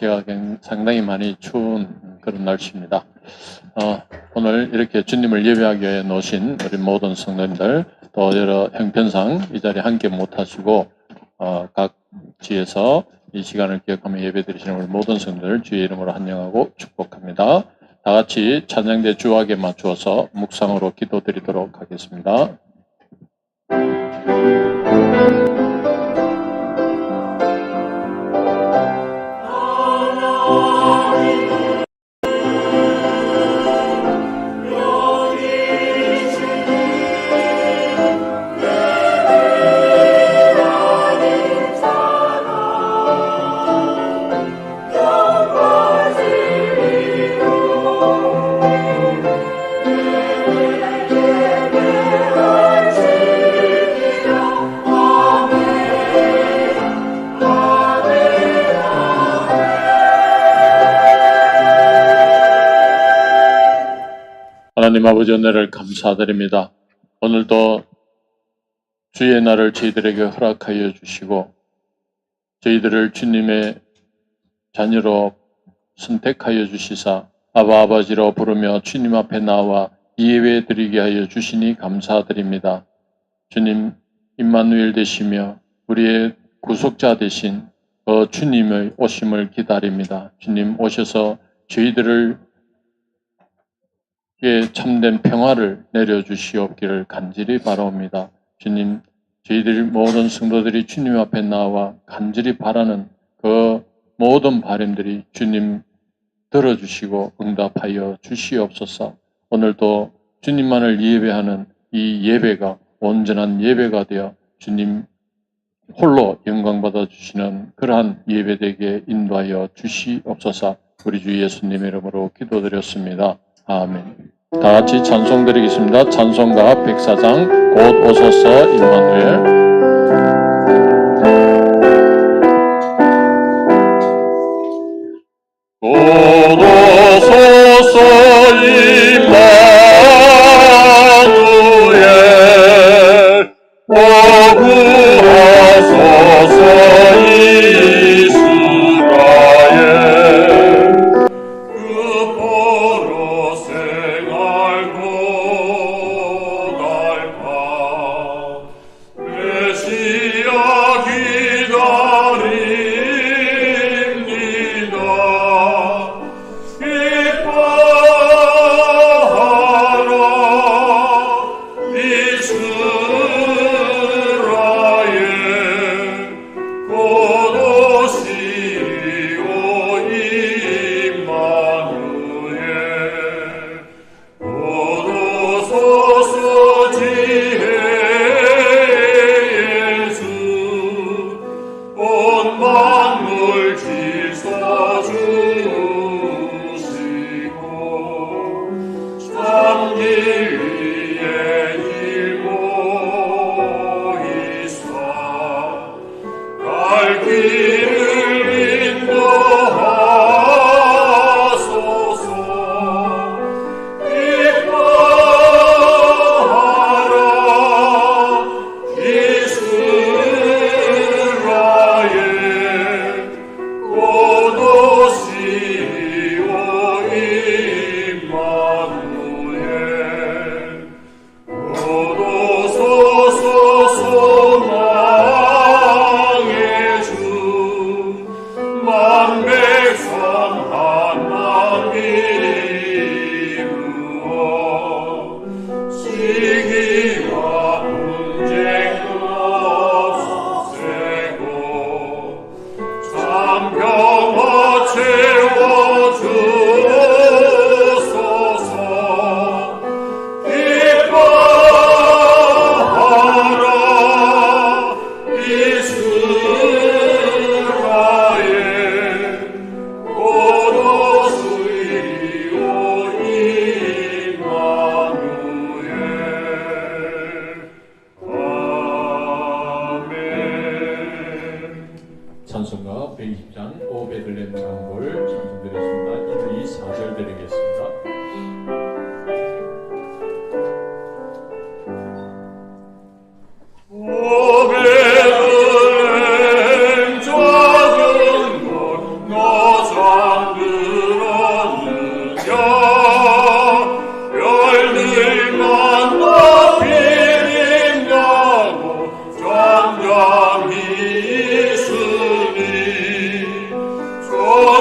제가 상당히 많이 추운 그런 날씨입니다. 오늘 이렇게 주님을 예배하기 위해 놓으신 우리 모든 성도님들, 또 여러 형편상 이 자리에 함께 못하시고 각 지에서 이 시간을 기억하며 예배드리시는 우리 모든 성도들 주의 이름으로 환영하고 축복합니다. 다 같이 찬양대 주악에 맞추어서 묵상으로 기도드리도록 하겠습니다. 하나님 아버지 은혜를 감사드립니다. 오늘도 주의 날을 저희들에게 허락하여 주시고 저희들을 주님의 자녀로 선택하여 주시사 아바 아버지로 부르며 주님 앞에 나와 예배 드리게 하여 주시니 감사드립니다. 주님 임마누엘 되시며 우리의 구속자 되신 주님의 오심을 기다립니다. 주님 오셔서 저희들을 참된 평화를 내려주시옵기를 간절히 바라옵니다. 주님, 저희들 모든 성도들이 주님 앞에 나와 간절히 바라는 그 모든 바람들이 주님 들어주시고 응답하여 주시옵소서. 오늘도 주님만을 예배하는 이 예배가 온전한 예배가 되어 주님 홀로 영광 받아 주시는 그러한 예배되게 인도하여 주시옵소서. 우리 주 예수님의 이름으로 기도드렸습니다. 아멘. 다 같이 찬송 드리겠습니다. 찬송가 104장 곧 오소서 임마누엘. 곧 오소서 임마누엘 구하소서 기다립니다.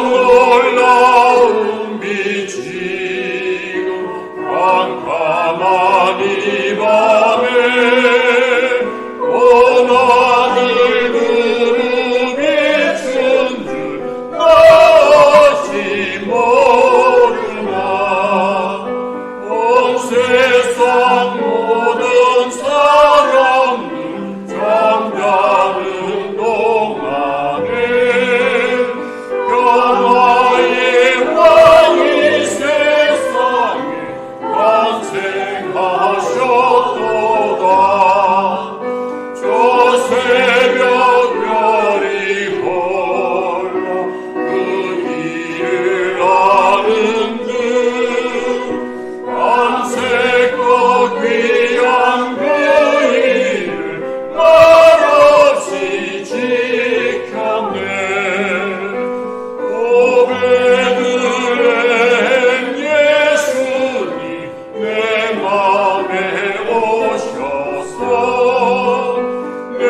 놀라운 빛이요 캄캄한 이 밤에 온 하늘 구름 비춘 줄 나시 모르나 온 세상 모든 사람들 잠자는 동안에 평화의 왕이 세상에 탄생하셨도다. 저 새벽 별이 홀로 그 길을 아는 듯 밤새껏 귀한 그 일을 말없이 지켰네. 오 베들레헴 예수님 내 맘에 오셔서 내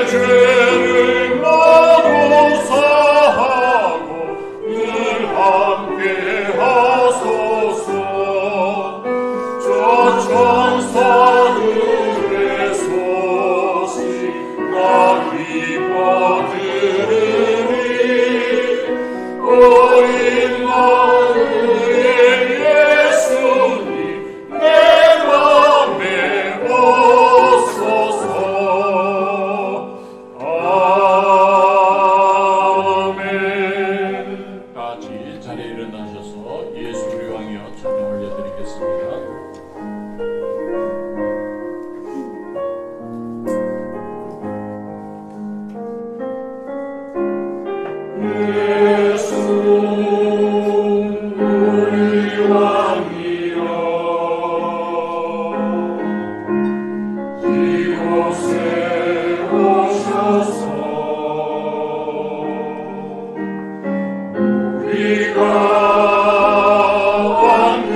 죄를 모두 사하고 늘 함께 하소서. 저 천사들의 소식 나 기뻐 들으리. 오 임마누엘 예수님 내 맘에 오소서. 아멘. 다 같이 자리에 일어나셔서 예수를 위하여 찬양 올려드리겠습니다. 예수 우리 왕이여 이곳에 오셔서 우리가 함께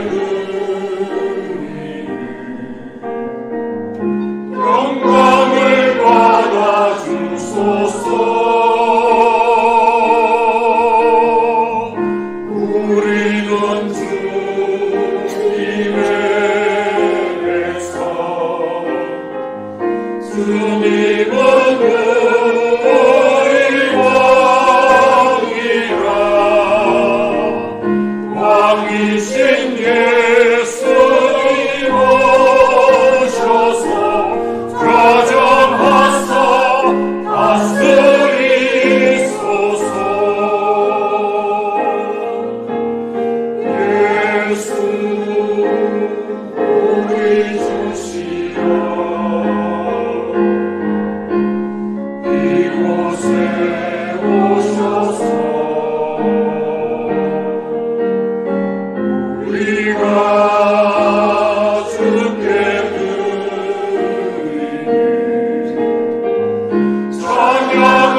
드리는 영광을 받아 주소서. 우리는 주님의 백성, 주님은 우리 왕이라. 왕이신 예수님 오셔서 가정하사 다스리소서. 예수 우리 주시여 이곳에 오셔서 우리가 주께 드리는 찬양을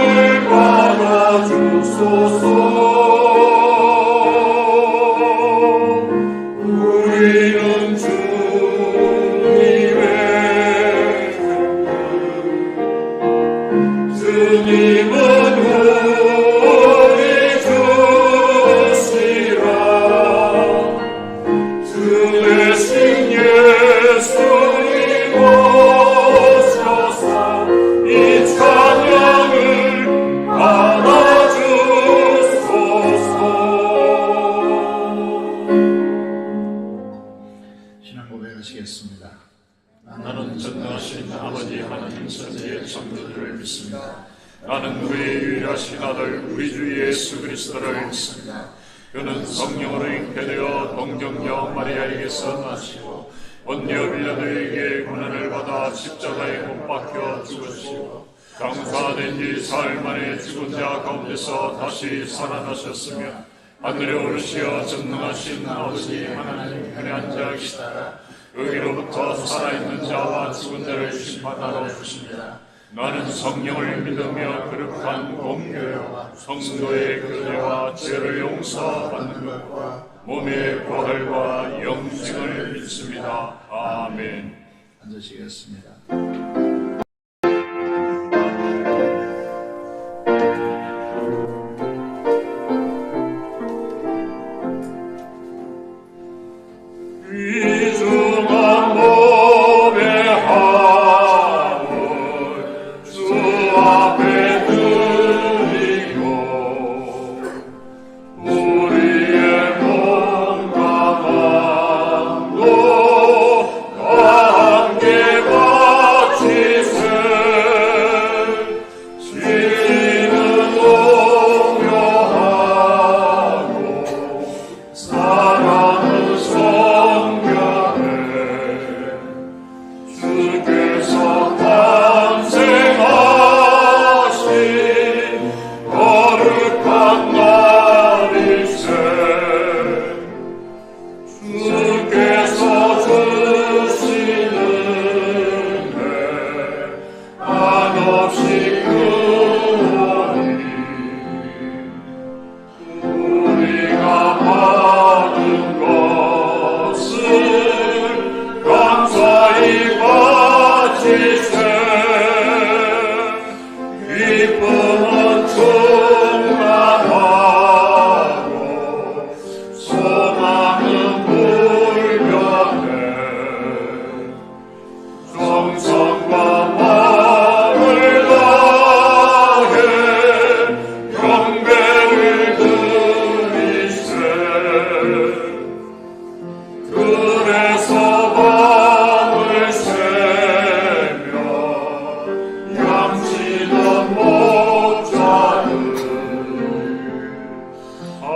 받아 주소서. 우리는 주님의 주님은 우리 주시라. 주 대신 예수님 오셔서 이 찬양을 받아주소서. 신앙 고백하시겠습니다. 나는 전능하신 아버지 하나님 선지의 성도들을 믿습니다. 나는 그의 유일하신 아들 우리 주 예수 그리스도를 믿습니다. 그는 성령으로 잉태되어 동정녀 마리아에게서 나시고 본디오 빌라도에게 고난을 받아 십자가에 못 박혀 죽으시고 장사된 지 사흘 만에 죽은 자 가운데서 다시 살아나셨으며 하늘에 오르시어 전능하신 아버지 하나님 편에 앉아 계시다가 여기로부터 살아있는 자와 죽은 자를 심판하러 오십니다. 나는 성령을 믿으며 거룩한 공교회와 성도의 교제와 죄를 용서받는 것과 몸의 부활과 영생을 믿습니다. 아멘. 앉으시겠습니다.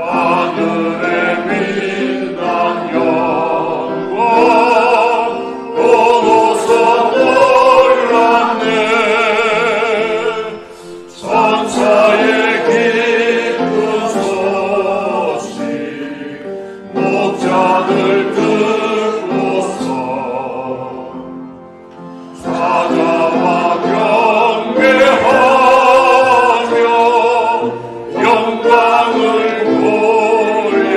하늘의 빛난 영광 보고서 놀랐네. 천사의 기쁜 소식 목자들 듣고서 사자와 경배하며 영광을 돌렸네.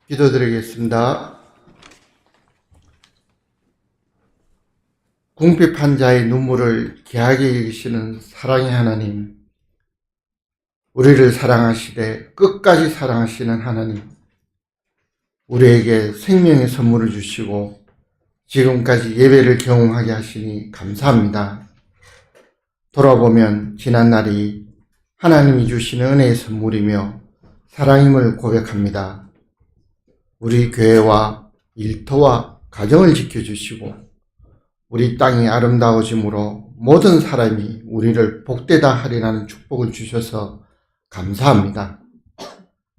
기도드리겠습니다. 궁핍한 자의 눈물을 귀하게 여기시는 사랑의 하나님, 우리를 사랑하시되 끝까지 사랑하시는 하나님, 우리에게 생명의 선물을 주시고 지금까지 예배를 경험하게 하시니 감사합니다. 돌아보면 지난 날이 하나님이 주시는 은혜의 선물이며 사랑임을 고백합니다. 우리 교회와 일터와 가정을 지켜주시고 우리 땅이 아름다워짐으로 모든 사람이 우리를 복되다 하리라는 축복을 주셔서 감사합니다.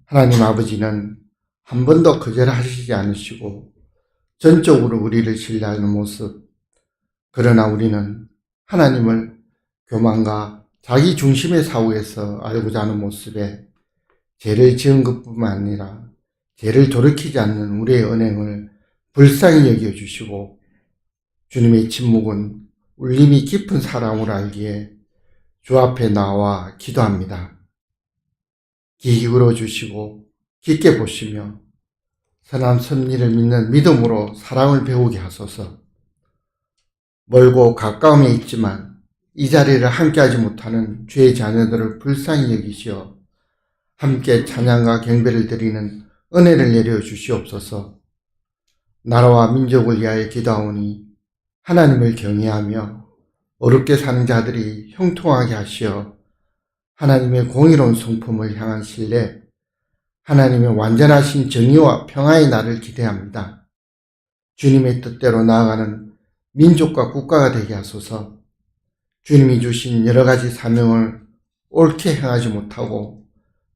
하나님 아버지는 한 번도 거절하시지 않으시고 전적으로 우리를 신뢰하는 모습, 그러나 우리는 하나님을 교만과 자기 중심의 사고에서 알고자 하는 모습에 죄를 지은 것뿐만 아니라 죄를 돌이키지 않는 우리의 언행을 불쌍히 여겨주시고 주님의 침묵은 울림이 깊은 사랑으로 알기에 주 앞에 나와 기도합니다. 귀 기울여 주시고 깊게 보시며 선한 섭리를 믿는 믿음으로 사랑을 배우게 하소서. 멀고 가까움에 있지만 이 자리를 함께하지 못하는 주의 자녀들을 불쌍히 여기시어 함께 찬양과 경배를 드리는 은혜를 내려 주시옵소서. 나라와 민족을 위하여 기도하오니 하나님을 경외하며 어렵게 사는 자들이 형통하게 하시어 하나님의 공의로운 성품을 향한 신뢰, 하나님의 완전하신 정의와 평화의 날을 기대합니다. 주님의 뜻대로 나아가는 민족과 국가가 되게 하소서. 주님이 주신 여러 가지 사명을 옳게 행하지 못하고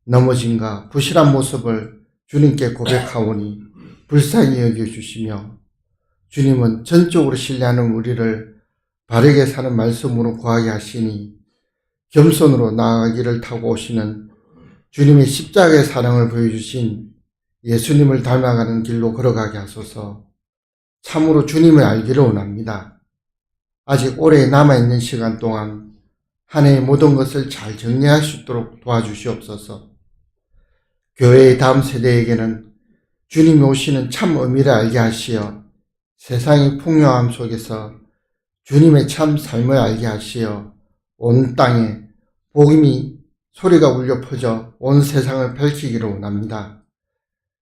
넘어짐과 부실한 모습을 주님께 고백하오니 불쌍히 여겨주시며 주님은 전적으로 신뢰하는 우리를 바르게 사는 말씀으로 구하게 하시니 겸손으로 나아가기를 타고 오시는 주님의 십자가의 사랑을 보여주신 예수님을 닮아가는 길로 걸어가게 하소서. 참으로 주님을 알기를 원합니다. 아직 오래 남아있는 시간 동안 한 해의 모든 것을 잘 정리할 수 있도록 도와주시옵소서. 교회의 다음 세대에게는 주님이 오시는 참 의미를 알게 하시어 세상의 풍요함 속에서 주님의 참 삶을 알게 하시어 온 땅에 복음이 소리가 울려 퍼져 온 세상을 펼치기를 원합니다.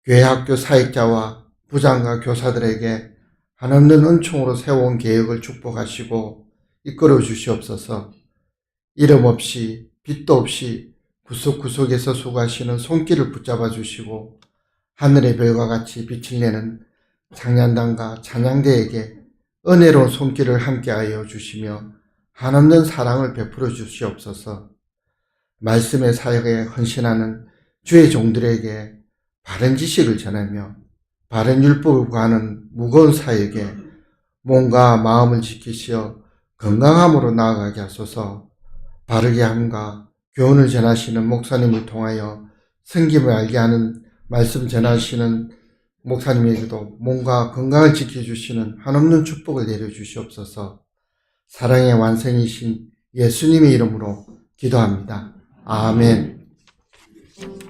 교회 학교 사역자와 부장과 교사들에게 한없는 은총으로 세워온 계획을 축복하시고 이끌어 주시옵소서. 이름 없이 빛도 없이 구석구석에서 수고하시는 손길을 붙잡아 주시고 하늘의 별과 같이 빛을 내는 창년단과 찬양대에게 은혜로운 손길을 함께하여 주시며 한없는 사랑을 베풀어 주시옵소서. 말씀의 사역에 헌신하는 주의 종들에게 바른 지식을 전하며 바른 율법을 구하는 무거운 사역에 몸과 마음을 지키시어 건강함으로 나아가게 하소서. 바르게 함과 교훈을 전하시는 목사님을 통하여 성김을 알게 하는 말씀 전하시는 목사님에게도 몸과 건강을 지켜주시는 한없는 축복을 내려주시옵소서. 사랑의 완성이신 예수님의 이름으로 기도합니다. 아멘. 아멘.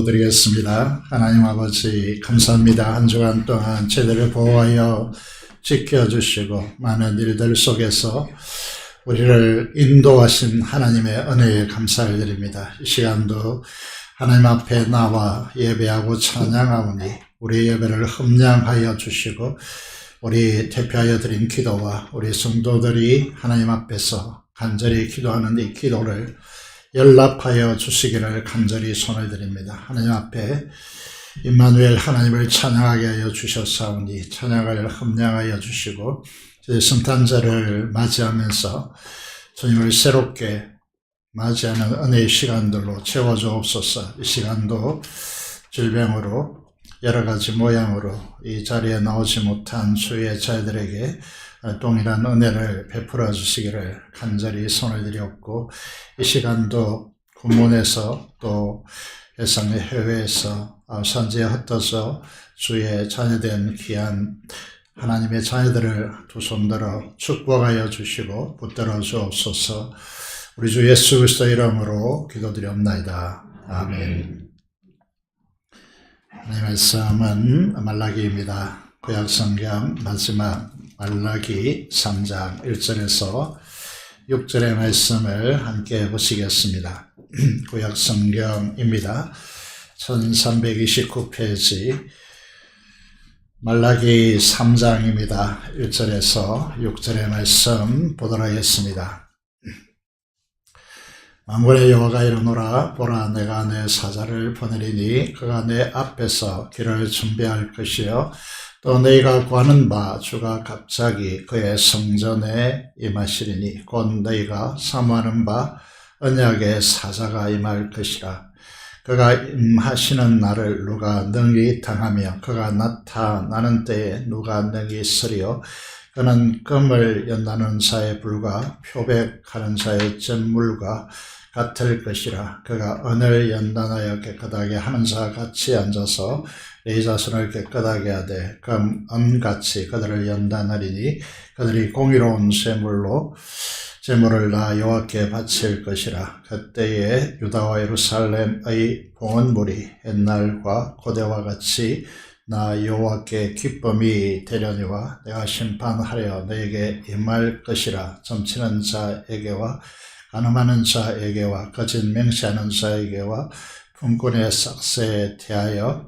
기도드리겠습니다. 하나님 아버지 감사합니다. 한 주간 동안 저희들을 보호하여 지켜주시고 많은 일들 속에서 우리를 인도하신 하나님의 은혜에 감사를 드립니다. 이 시간도 하나님 앞에 나와 예배하고 찬양하오니 우리 예배를 흠량하여 주시고 우리 대표하여 드린 기도와 우리 성도들이 하나님 앞에서 간절히 기도하는 이 기도를 연락하여 주시기를 간절히 손을 드립니다. 하나님 앞에 임마누엘 하나님을 찬양하게 하여 주셨사오니 찬양을 흠량하여 주시고 저희 성탄절을 맞이하면서 주님을 새롭게 맞이하는 은혜의 시간들로 채워주옵소서. 이 시간도 질병으로 여러 가지 모양으로 이 자리에 나오지 못한 주의 자들에게 동일한 은혜를 베풀어 주시기를 간절히 손을 드렸고, 이 시간도 군문에서 또 해상의 해외에서 산지에 흩어져 주의 자녀된 귀한 하나님의 자녀들을 두 손들어 축복하여 주시고 붙들어 주옵소서. 우리 주 예수 그리스도 이름으로 기도드리옵나이다. 아멘. 하나님의 말씀은 말라기입니다. 구약성경 마지막 말라기 3장 1절에서 6절의 말씀을 함께 보시겠습니다. 구약성경입니다. 1329페이지 말라기 3장입니다. 1절에서 6절의 말씀 보도록 하겠습니다. 만군의 여호와가 이르노라. 보라, 내가 내 사자를 보내리니 그가 내 앞에서 길을 준비할 것이요 또 너희가 구하는 바 주가 갑자기 그의 성전에 임하시리니 곧 너희가 사모하는 바 언약의 사자가 임할 것이라. 그가 임하시는 날을 누가 능히 당하며 그가 나타나는 때에 누가 능히 서리요. 그는 금을 연다는 자의 불과 표백하는 자의 잼물과 같을 것이라. 그가 은을 연단하여 깨끗하게 하는 자와 같이 앉아서 네 자손을 깨끗하게 하되 은같이 그들을 연단하리니 그들이 공의로운 제물을 나 여호와께 바칠 것이라. 그때에 유다와 예루살렘의 봉헌물이 옛날과 고대와 같이 나 여호와께 기쁨이 되려니와 내가 심판하려 너에게 임할 것이라. 점치는 자에게와 간음하는 자에게와 거짓 맹세하는 자에게와 품꾼의 삭세에 대하여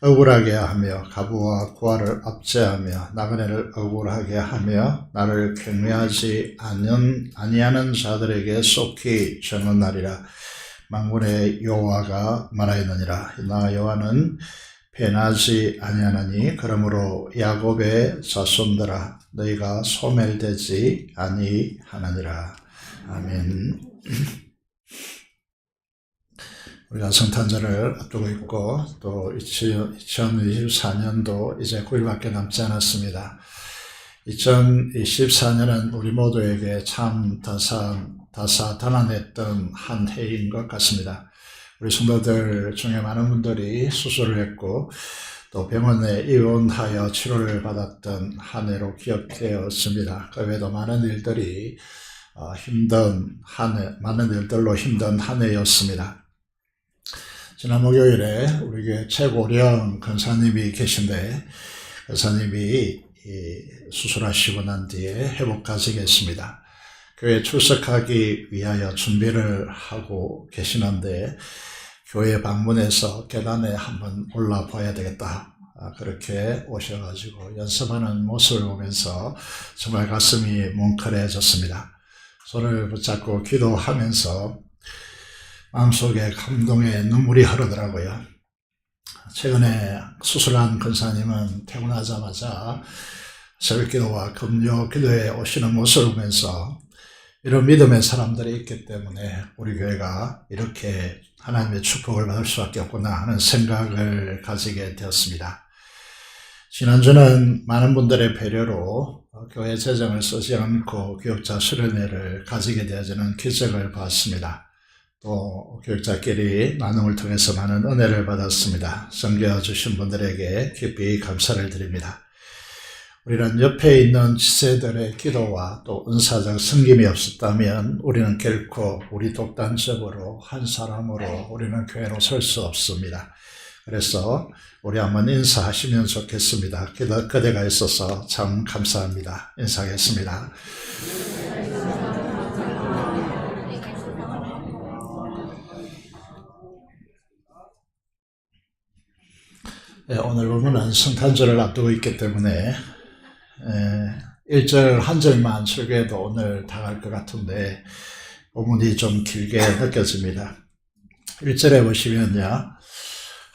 억울하게 하며 가부와 고아를 압제하며 나그네를 억울하게 하며 나를 경외하지 아니하는 자들에게 속히 정언하리라. 만군의 여호와가 말하였느니라. 나 여호와는 변하지 아니하나니 그러므로 야곱의 자손들아 너희가 소멸되지 아니하느니라. 아멘. 우리가 성탄절을 앞두고 있고 또 2024년도 이제 9일밖에 남지 않았습니다. 2024년은 우리 모두에게 참 다사다난했던 한 해인 것 같습니다. 우리 성도들 중에 많은 분들이 수술을 했고 또 병원에 입원하여 치료를 받았던 한 해로 기억되었습니다. 그 외에도 많은 일들이 많은 일들로 힘든 한 해였습니다. 지난 목요일에 우리 교회 최고령 권사님이 계신데 권사님이 수술하시고 난 뒤에 회복하시겠습니다. 교회에 출석하기 위하여 준비를 하고 계시는데 교회 방문해서 계단에 한번 올라봐야 되겠다. 그렇게 오셔가지고 연습하는 모습을 보면서 정말 가슴이 뭉클해졌습니다. 손을 붙잡고 기도하면서 마음속에 감동의 눈물이 흐르더라고요. 최근에 수술한 권사님은 퇴원하자마자 새벽기도와 금요 기도에 오시는 모습을 보면서 이런 믿음의 사람들이 있기 때문에 우리 교회가 이렇게 하나님의 축복을 받을 수밖에 없구나 하는 생각을 가지게 되었습니다. 지난주는 많은 분들의 배려로 교회 재정을 쓰지 않고 교육자 수련회를 가지게 되어지는 기적을 봤습니다. 또 교육자끼리 나눔을 통해서 많은 은혜를 받았습니다. 섬겨주신 분들에게 깊이 감사를 드립니다. 우리는 옆에 있는 지체들의 기도와 또 은사적 섬김이 없었다면 우리는 결코 우리 독단적으로 한 사람으로 우리는 교회로 설 수 없습니다. 그래서 우리 한번 인사하시면 좋겠습니다. 그대가 있어서 참 감사합니다. 인사하겠습니다. 네, 오늘 본문은 성탄절을 앞두고 있기 때문에 1절 한 절만 설교해도 오늘 다 갈 것 같은데 본문이 좀 길게 느껴집니다. 1절에 보시면요,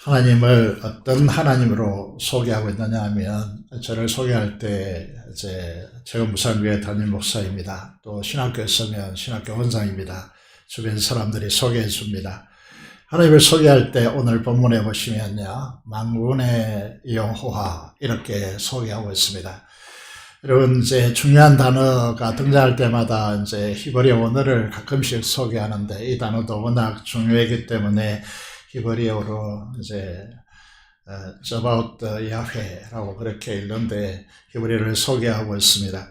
하나님을 어떤 하나님으로 소개하고 있느냐 하면, 저를 소개할 때 제가 무산교회 담임 목사입니다. 또 신학교에 서면 신학교 원장입니다. 주변 사람들이 소개해 줍니다. 하나님을 소개할 때 오늘 본문에 보시면요, 만군의 여호와 이렇게 소개하고 있습니다. 여러분, 이제 중요한 단어가 등장할 때마다 이제 히브리어 원어를 가끔씩 소개하는데 이 단어도 워낙 중요하기 때문에 히브리어로 이제 About Yahweh라고 그렇게 읽는데 히브리어를 소개하고 있습니다.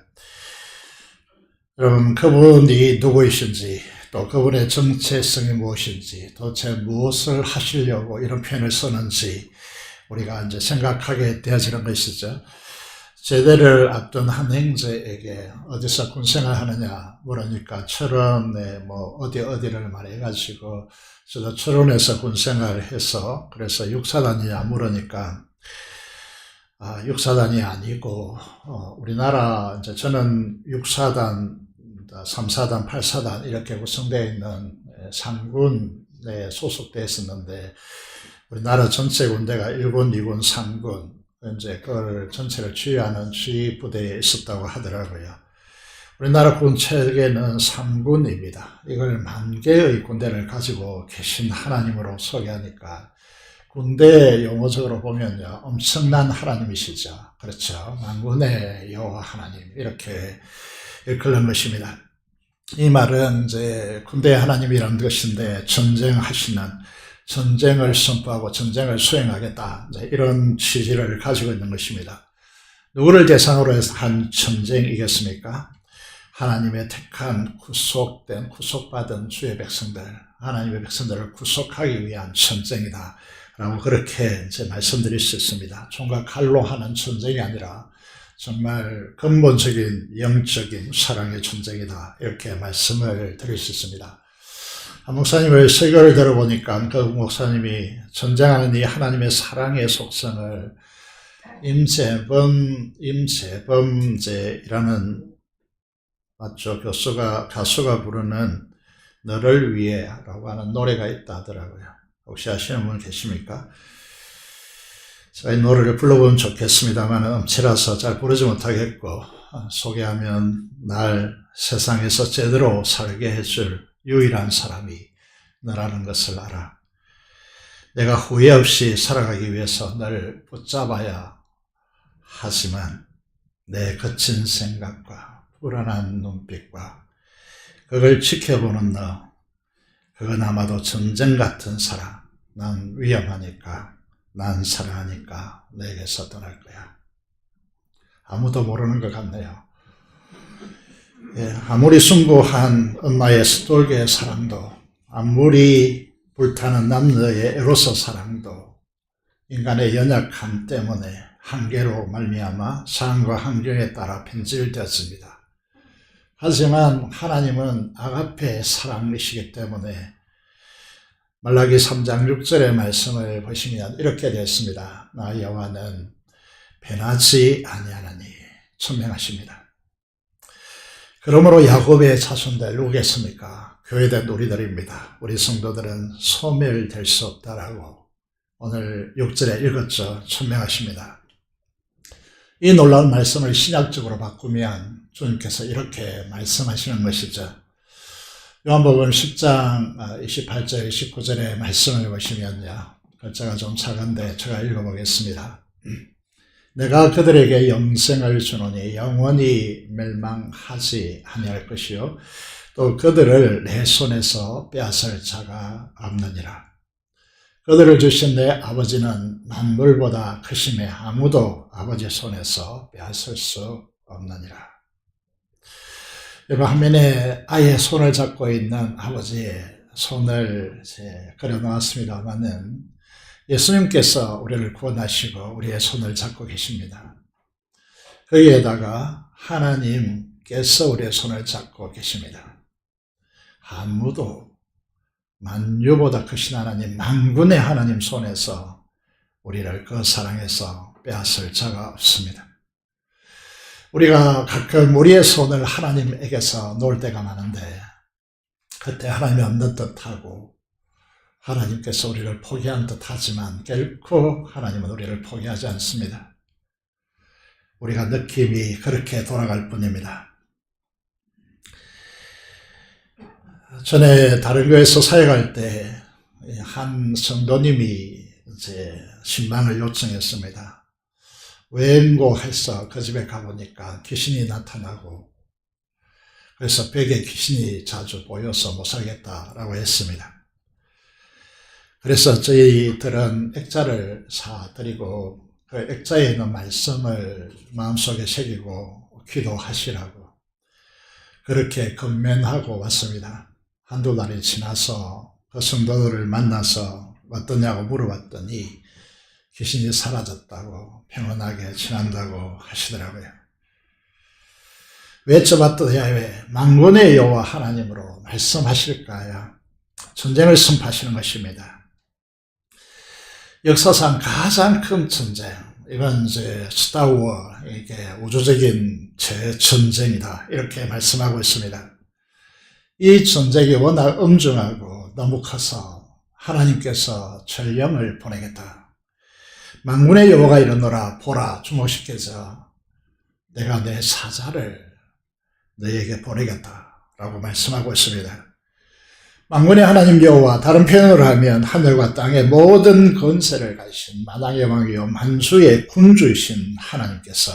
여러분, 그분이 누구이신지 또 그분의 정체성이 무엇인지 도대체 무엇을 하시려고 이런 표현을 쓰는지 우리가 이제 생각하게 되어지는 것이죠. 제대를 앞둔 한 형제에게 어디서 군생활 하느냐 물으니까 철원에 어디를 말해가지고 저도 철원에서 군생활을 해서 그래서 육사단이냐 물으니까 육사단이 아니고 우리나라 이제 저는 6사단, 3사단, 8사단 이렇게 구성되어 있는 상군에 소속되어 있었는데 우리나라 전체 군대가 1군, 2군, 3군 이제 그걸 전체를 지휘하는 지휘부대에 있었다고 하더라고요. 우리나라 군 체계는 3군입니다. 이걸 10,000개의 군대를 가지고 계신 하나님으로 소개하니까 군대 용어적으로 보면요, 엄청난 하나님이시죠. 그렇죠. 만군의 여호와 하나님, 이렇게 일컬는 것입니다. 이 말은 이제 군대의 하나님이라는 것인데, 전쟁을 선포하고 전쟁을 수행하겠다, 이런 취지를 가지고 있는 것입니다. 누구를 대상으로 해서 한 전쟁이겠습니까? 하나님의 택한 구속받은 주의 백성들, 하나님의 백성들을 구속하기 위한 전쟁이다 라고 그렇게 이제 말씀드릴 수 있습니다. 총과 칼로 하는 전쟁이 아니라 정말 근본적인 영적인 사랑의 전쟁이다, 이렇게 말씀을 드릴 수 있습니다. 한 목사님의 설교를 들어보니까 그 목사님이 전쟁하는 이 하나님의 사랑의 속성을 임재범이라는, 맞죠? 가수가 부르는 너를 위해 라고 하는 노래가 있다 하더라고요. 혹시 아시는 분 계십니까? 제가 이 노래를 불러보면 좋겠습니다만 음치라서 잘 부르지 못하겠고, 소개하면 날 세상에서 제대로 살게 해줄 유일한 사람이 너라는 것을 알아. 내가 후회 없이 살아가기 위해서 너를 붙잡아야 하지만 내 거친 생각과 불안한 눈빛과 그걸 지켜보는 너, 그건 아마도 전쟁 같은 사랑. 난 위험하니까, 난 사랑하니까 내게서 떠날 거야. 아무도 모르는 것 같네요. 아무리 숭고한 엄마의 스톨게의 사랑도, 아무리 불타는 남녀의 에로스 사랑도 인간의 연약함 때문에 한계로 말미암아 상황과 환경에 따라 변질되었습니다. 하지만 하나님은 아가페의 사랑이시기 때문에 말라기 3장 6절의 말씀을 보시면 이렇게 되어 있습니다. 나 여호와는 변하지 아니하나니, 천명하십니다. 그러므로 야곱의 자손들 누구겠습니까? 교회된 우리들입니다. 우리 성도들은 소멸될 수 없다라고 오늘 6절에 읽었죠. 천명하십니다. 이 놀라운 말씀을 신약적으로 바꾸면 주님께서 이렇게 말씀하시는 것이죠. 요한복음 10장 28절 29절의 말씀을 보시면요, 글자가 좀 작은데 제가 읽어보겠습니다. 내가 그들에게 영생을 주노니 영원히 멸망하지 아니할 것이요 또 그들을 내 손에서 빼앗을 자가 없느니라. 그들을 주신 내 아버지는 만물보다 크심에 아무도 아버지 손에서 빼앗을 수 없느니라. 여러분, 화면에 아이의 손을 잡고 있는 아버지의 손을 그려놓았습니다만은 예수님께서 우리를 구원하시고 우리의 손을 잡고 계십니다. 거기에다가 하나님께서 우리의 손을 잡고 계십니다. 아무도, 만유보다 크신 하나님, 만군의 하나님 손에서 우리를 그 사랑에서 빼앗을 자가 없습니다. 우리가 가끔 우리의 손을 하나님에게서 놓을 때가 많은데, 그때 하나님이 없는 듯하고 하나님께서 우리를 포기한 듯하지만 결코 하나님은 우리를 포기하지 않습니다. 우리가 느낌이 그렇게 돌아갈 뿐입니다. 전에 다른 교회에서 사역할 때 한 성도님이 이제 신방을 요청했습니다. 웬고해서 그 집에 가보니까 귀신이 나타나고, 그래서 벽에 귀신이 자주 보여서 못 살겠다라고 했습니다. 그래서 저희들은 액자를 사드리고 그 액자에 있는 말씀을 마음속에 새기고 기도하시라고 그렇게 건면하고 왔습니다. 한두 달이 지나서 그 성도들을 만나서 어떠냐고 물어봤더니 귀신이 사라졌다고, 평온하게 지난다고 하시더라고요. 외쳐봤더니 왜 만군의 여호와 하나님으로 말씀하실까요? 전쟁을 선포하시는 것입니다. 역사상 가장 큰 전쟁, 이건 이제 스타워, 이게 우주적인 재전쟁이다, 이렇게 말씀하고 있습니다. 이 전쟁이 워낙 엄중하고 너무 커서 하나님께서 전령을 보내겠다. 만군의 여호와가 이르노라, 보라, 주목시켜서 내가 내 사자를 너희에게 보내겠다라고 말씀하고 있습니다. 만군의 하나님 여호와, 다른 표현으로 하면 하늘과 땅의 모든 권세를 가지신 만왕의 왕이요 만주의 군주이신 하나님께서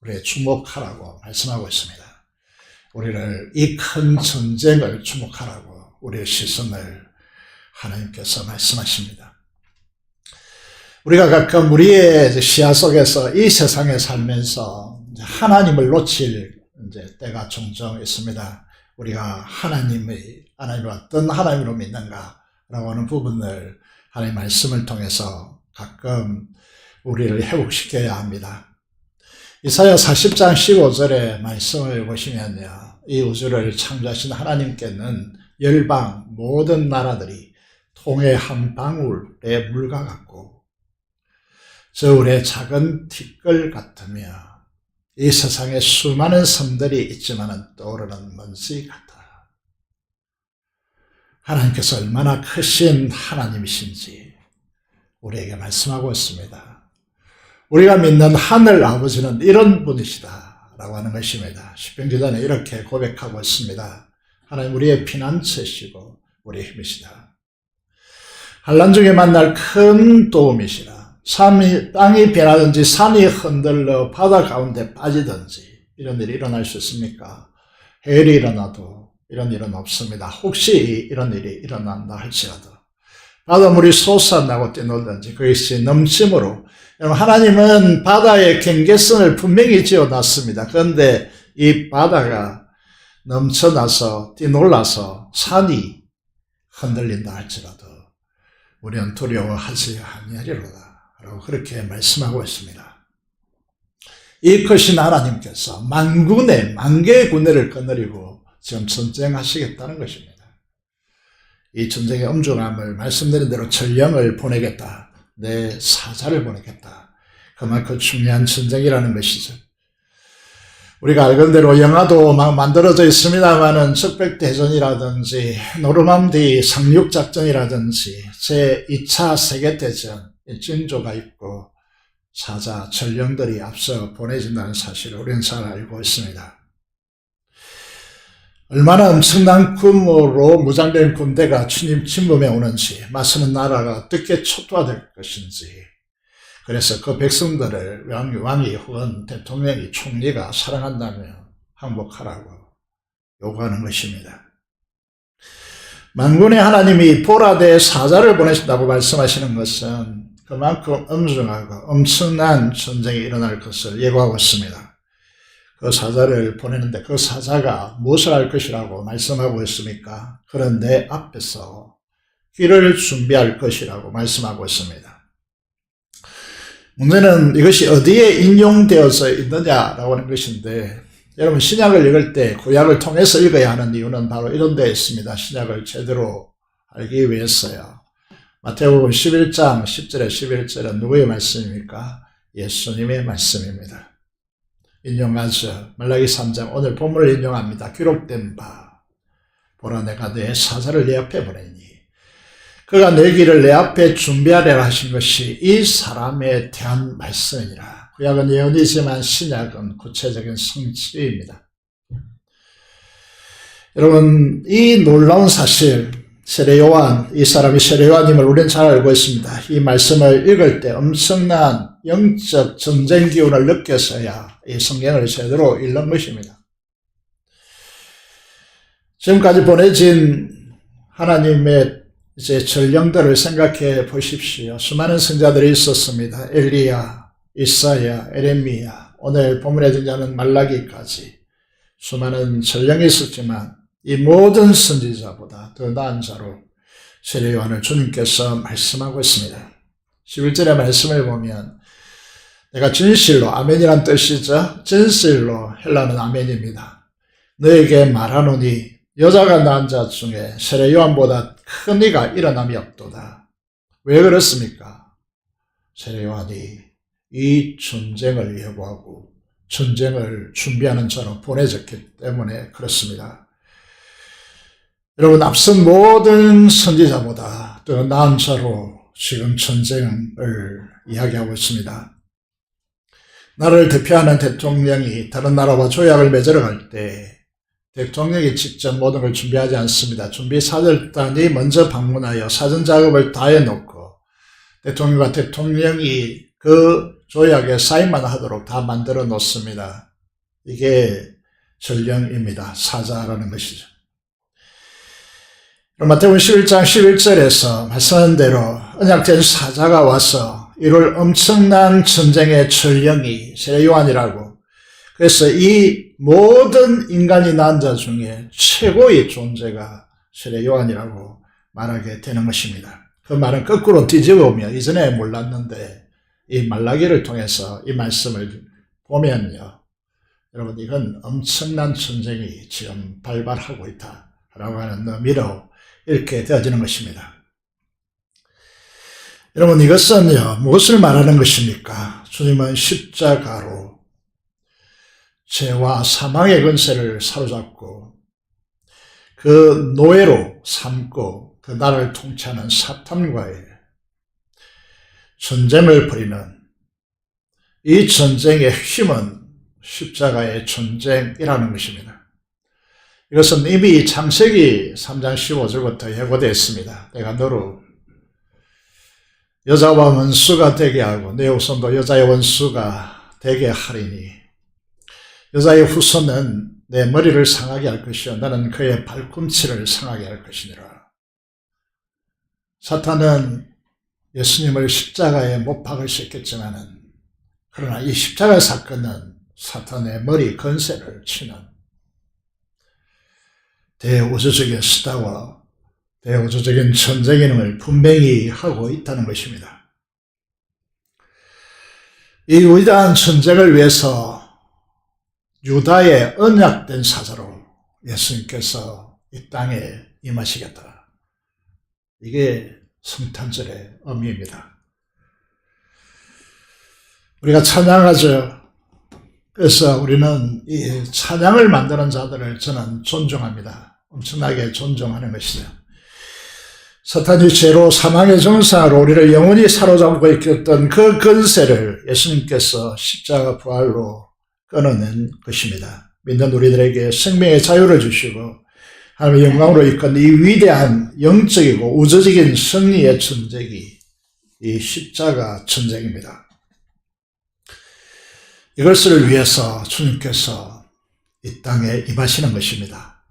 우리의 주목하라고 말씀하고 있습니다. 우리를 이 큰 전쟁을 주목하라고 우리의 시선을 하나님께서 말씀하십니다. 우리가 가끔 우리의 시야 속에서 이 세상에 살면서 하나님을 놓칠 때가 종종 있습니다. 우리가 하나님을 어떤 하나님으로 믿는가라고 하는 부분을 하나님의 말씀을 통해서 가끔 우리를 회복시켜야 합니다. 이사야 40장 15절의 말씀을 보시면요, 이 우주를 창조하신 하나님께는 열방 모든 나라들이 통의 한 방울의 물과 같고 저울의 작은 티끌 같으며 이 세상에 수많은 섬들이 있지만 떠오르는 먼지 같다. 하나님께서 얼마나 크신 하나님이신지 우리에게 말씀하고 있습니다. 우리가 믿는 하늘 아버지는 이런 분이시다 라고 하는 것입니다. 십병기도에 이렇게 고백하고 있습니다. 하나님 우리의 피난처시고 우리의 힘이시다. 환난 중에 만날 큰 도움이시라. 땅이 변하든지 산이 흔들려 바다 가운데 빠지든지 이런 일이 일어날 수 있습니까? 해일이 일어나도 이런 일은 없습니다. 혹시 이런 일이 일어난다 할지라도 바닷물이 솟아나고 뛰놀든지 그것이 넘침으로, 여러분 하나님은 바다의 경계선을 분명히 지어놨습니다. 그런데 이 바다가 넘쳐나서 뛰놀라서 산이 흔들린다 할지라도 우리는 두려워하지 아니하리로다 라고 그렇게 말씀하고 있습니다. 이 크신 하나님께서 만개의 군대를 거느리고 지금 전쟁하시겠다는 것입니다. 이 전쟁의 엄중함을 말씀드린 대로 전령을 보내겠다, 내 사자를 보내겠다, 그만큼 중요한 전쟁이라는 것이죠. 우리가 알건 대로 영화도 막 만들어져 있습니다만은 적백대전이라든지 노르만디 상륙작전이라든지 제2차 세계대전 징조가 있고 사자 전령들이 앞서 보내진다는 사실을 우리는 잘 알고 있습니다. 얼마나 엄청난 규모로 무장된 군대가 주님 침범해 오는지, 맞서는 나라가 어떻게 초토화될 것인지, 그래서 그 백성들을 왕이 혹은 대통령이, 총리가 사랑한다며 항복하라고 요구하는 것입니다. 만군의 하나님이 보라대 사자를 보내신다고 말씀하시는 것은 그만큼 엄중하고 엄청난 전쟁이 일어날 것을 예고하고 있습니다. 그 사자를 보내는데 그 사자가 무엇을 할 것이라고 말씀하고 있습니까? 그런데 앞에서 길을 준비할 것이라고 말씀하고 있습니다. 문제는 이것이 어디에 인용되어서 있느냐라고 하는 것인데, 여러분 신약을 읽을 때 구약을 통해서 읽어야 하는 이유는 바로 이런 데에 있습니다. 신약을 제대로 알기 위해서요. 마태복음 11장 10절에 11절은 누구의 말씀입니까? 예수님의 말씀입니다. 인용하죠. 말라기 3장 오늘 본문을 인용합니다. 기록된 바 보라 내가 내 사자를 내 앞에 보내니 그가 내 길을 내 앞에 준비하리라 하신 것이 이 사람에 대한 말씀이라. 구약은 예언이지만 신약은 구체적인 성취입니다. 여러분 이 놀라운 사실, 세례요한, 이 사람이 세례요한임을 우리는 잘 알고 있습니다. 이 말씀을 읽을 때 엄청난 영적 전쟁 기운을 느껴서야 이 성경을 제대로 읽는 것입니다. 지금까지 보내진 하나님의 이제 전령들을 생각해 보십시오. 수많은 선자들이 있었습니다. 엘리야, 이사야, 에레미야, 오늘 본문에 등장하는 말라기까지 수많은 전령이 있었지만 이 모든 선지자보다 더 나은 자로 세례 요한을 주님께서 말씀하고 있습니다. 11절의 말씀을 보면 내가 진실로, 아멘이란 뜻이죠. 진실로, 헬라는 아멘입니다. 너에게 말하노니 여자가 낳은 자 중에 세례 요한보다 큰 이가 일어남이 없도다. 왜 그렇습니까? 세례 요한이 이 전쟁을 예고하고 전쟁을 준비하는 자로 보내졌기 때문에 그렇습니다. 여러분 앞선 모든 선지자보다 더 나은 자로 지금 전쟁을 이야기하고 있습니다. 나라를 대표하는 대통령이 다른 나라와 조약을 맺으러 갈 때 대통령이 직접 모든 걸 준비하지 않습니다. 준비 사절단이 먼저 방문하여 사전 작업을 다 해놓고 대통령과 대통령이 그 조약에 사인만 하도록 다 만들어 놓습니다. 이게 전령입니다. 사자라는 것이죠. 마태복음 11장 11절에서 말씀한 대로 언약된 사자가 와서 이룰 엄청난 전쟁의 전령이 세례요한이라고, 그래서 이 모든 인간이 낳은 자 중에 최고의 존재가 세례요한이라고 말하게 되는 것입니다. 그 말은 거꾸로 뒤집어보면 이전에 몰랐는데 이 말라기를 통해서 이 말씀을 보면요, 여러분 이건 엄청난 전쟁이 지금 발발하고 있다라고 하는 의미로 이렇게 되어지는 것입니다. 여러분 이것은요 무엇을 말하는 것입니까? 주님은 십자가로 죄와 사망의 권세를 사로잡고 그 노예로 삼고 그 나라를 통치하는 사탄과의 전쟁을 벌이는 이 전쟁의 힘은 십자가의 전쟁이라는 것입니다. 이것은 이미 창세기 3장 15절부터 예고되어 있습니다. 내가 너로 여자와 원수가 되게 하고 내 후손도 여자의 원수가 되게 하리니 여자의 후손은 내 머리를 상하게 할 것이요 나는 그의 발꿈치를 상하게 할 것이니라. 사탄은 예수님을 십자가에 못 박으셨겠지만은 그러나 이 십자가 사건은 사탄의 머리 건세를 치는 대우주적인 수다와 대우주적인 전쟁임을 분명히 하고 있다는 것입니다. 이 위대한 전쟁을 위해서 유다의 언약된 사자로 예수님께서 이 땅에 임하시겠다. 이게 성탄절의 의미입니다. 우리가 찬양하죠. 그래서 우리는 이 찬양을 만드는 자들을 저는 존중합니다. 엄청나게 존중하는 것이죠. 사탄이 죄로 사망의 정사로 우리를 영원히 사로잡고 있었던 그 권세를 예수님께서 십자가 부활로 끊어낸 것입니다. 믿는 우리들에게 생명의 자유를 주시고 하나님의 영광으로 이끈 이 위대한 영적이고 우주적인 승리의 전쟁이 이 십자가 전쟁입니다. 이것을 위해서 주님께서 이 땅에 임하시는 것입니다.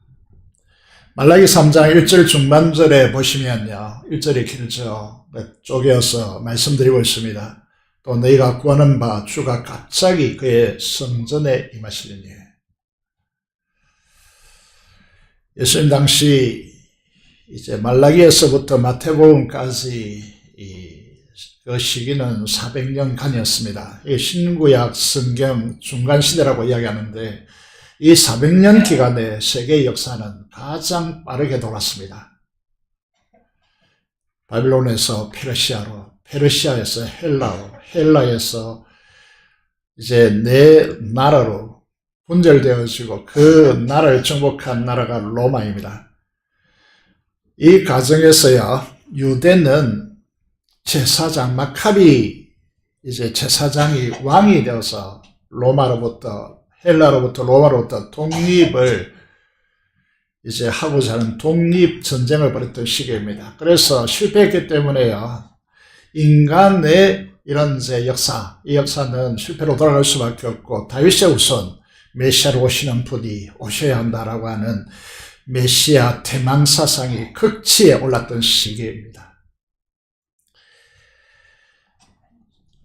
말라기 3장 1절 중반절에 보시면요, 1절이 길죠. 쪼개어서 말씀드리고 있습니다. 또 너희가 구하는 바 주가 갑자기 그의 성전에 임하시리니. 예수님 당시 이제 말라기에서부터 마태복음까지 그 시기는 400년간이었습니다. 이 신구약 성경 중간시대라고 이야기하는데 이 400년 기간에 세계의 역사는 가장 빠르게 돌았습니다. 바빌론에서 페르시아로, 페르시아에서 헬라로, 헬라에서 이제 네 나라로 분절되어지고 그 나라를 정복한 나라가 로마입니다. 이 과정에서요, 유대는 제사장 마카비 이제 제사장이 왕이 되어서 헬라로부터 로마로부터 독립을 이제 하고자 하는 독립전쟁을 벌였던 시기입니다. 그래서 실패했기 때문에요, 인간의 이런 이제 역사, 이 역사는 실패로 돌아갈 수밖에 없고 다윗의 우선 메시아로 오시는 분이 오셔야 한다라고 하는 메시아 대망 사상이 극치에 올랐던 시기입니다.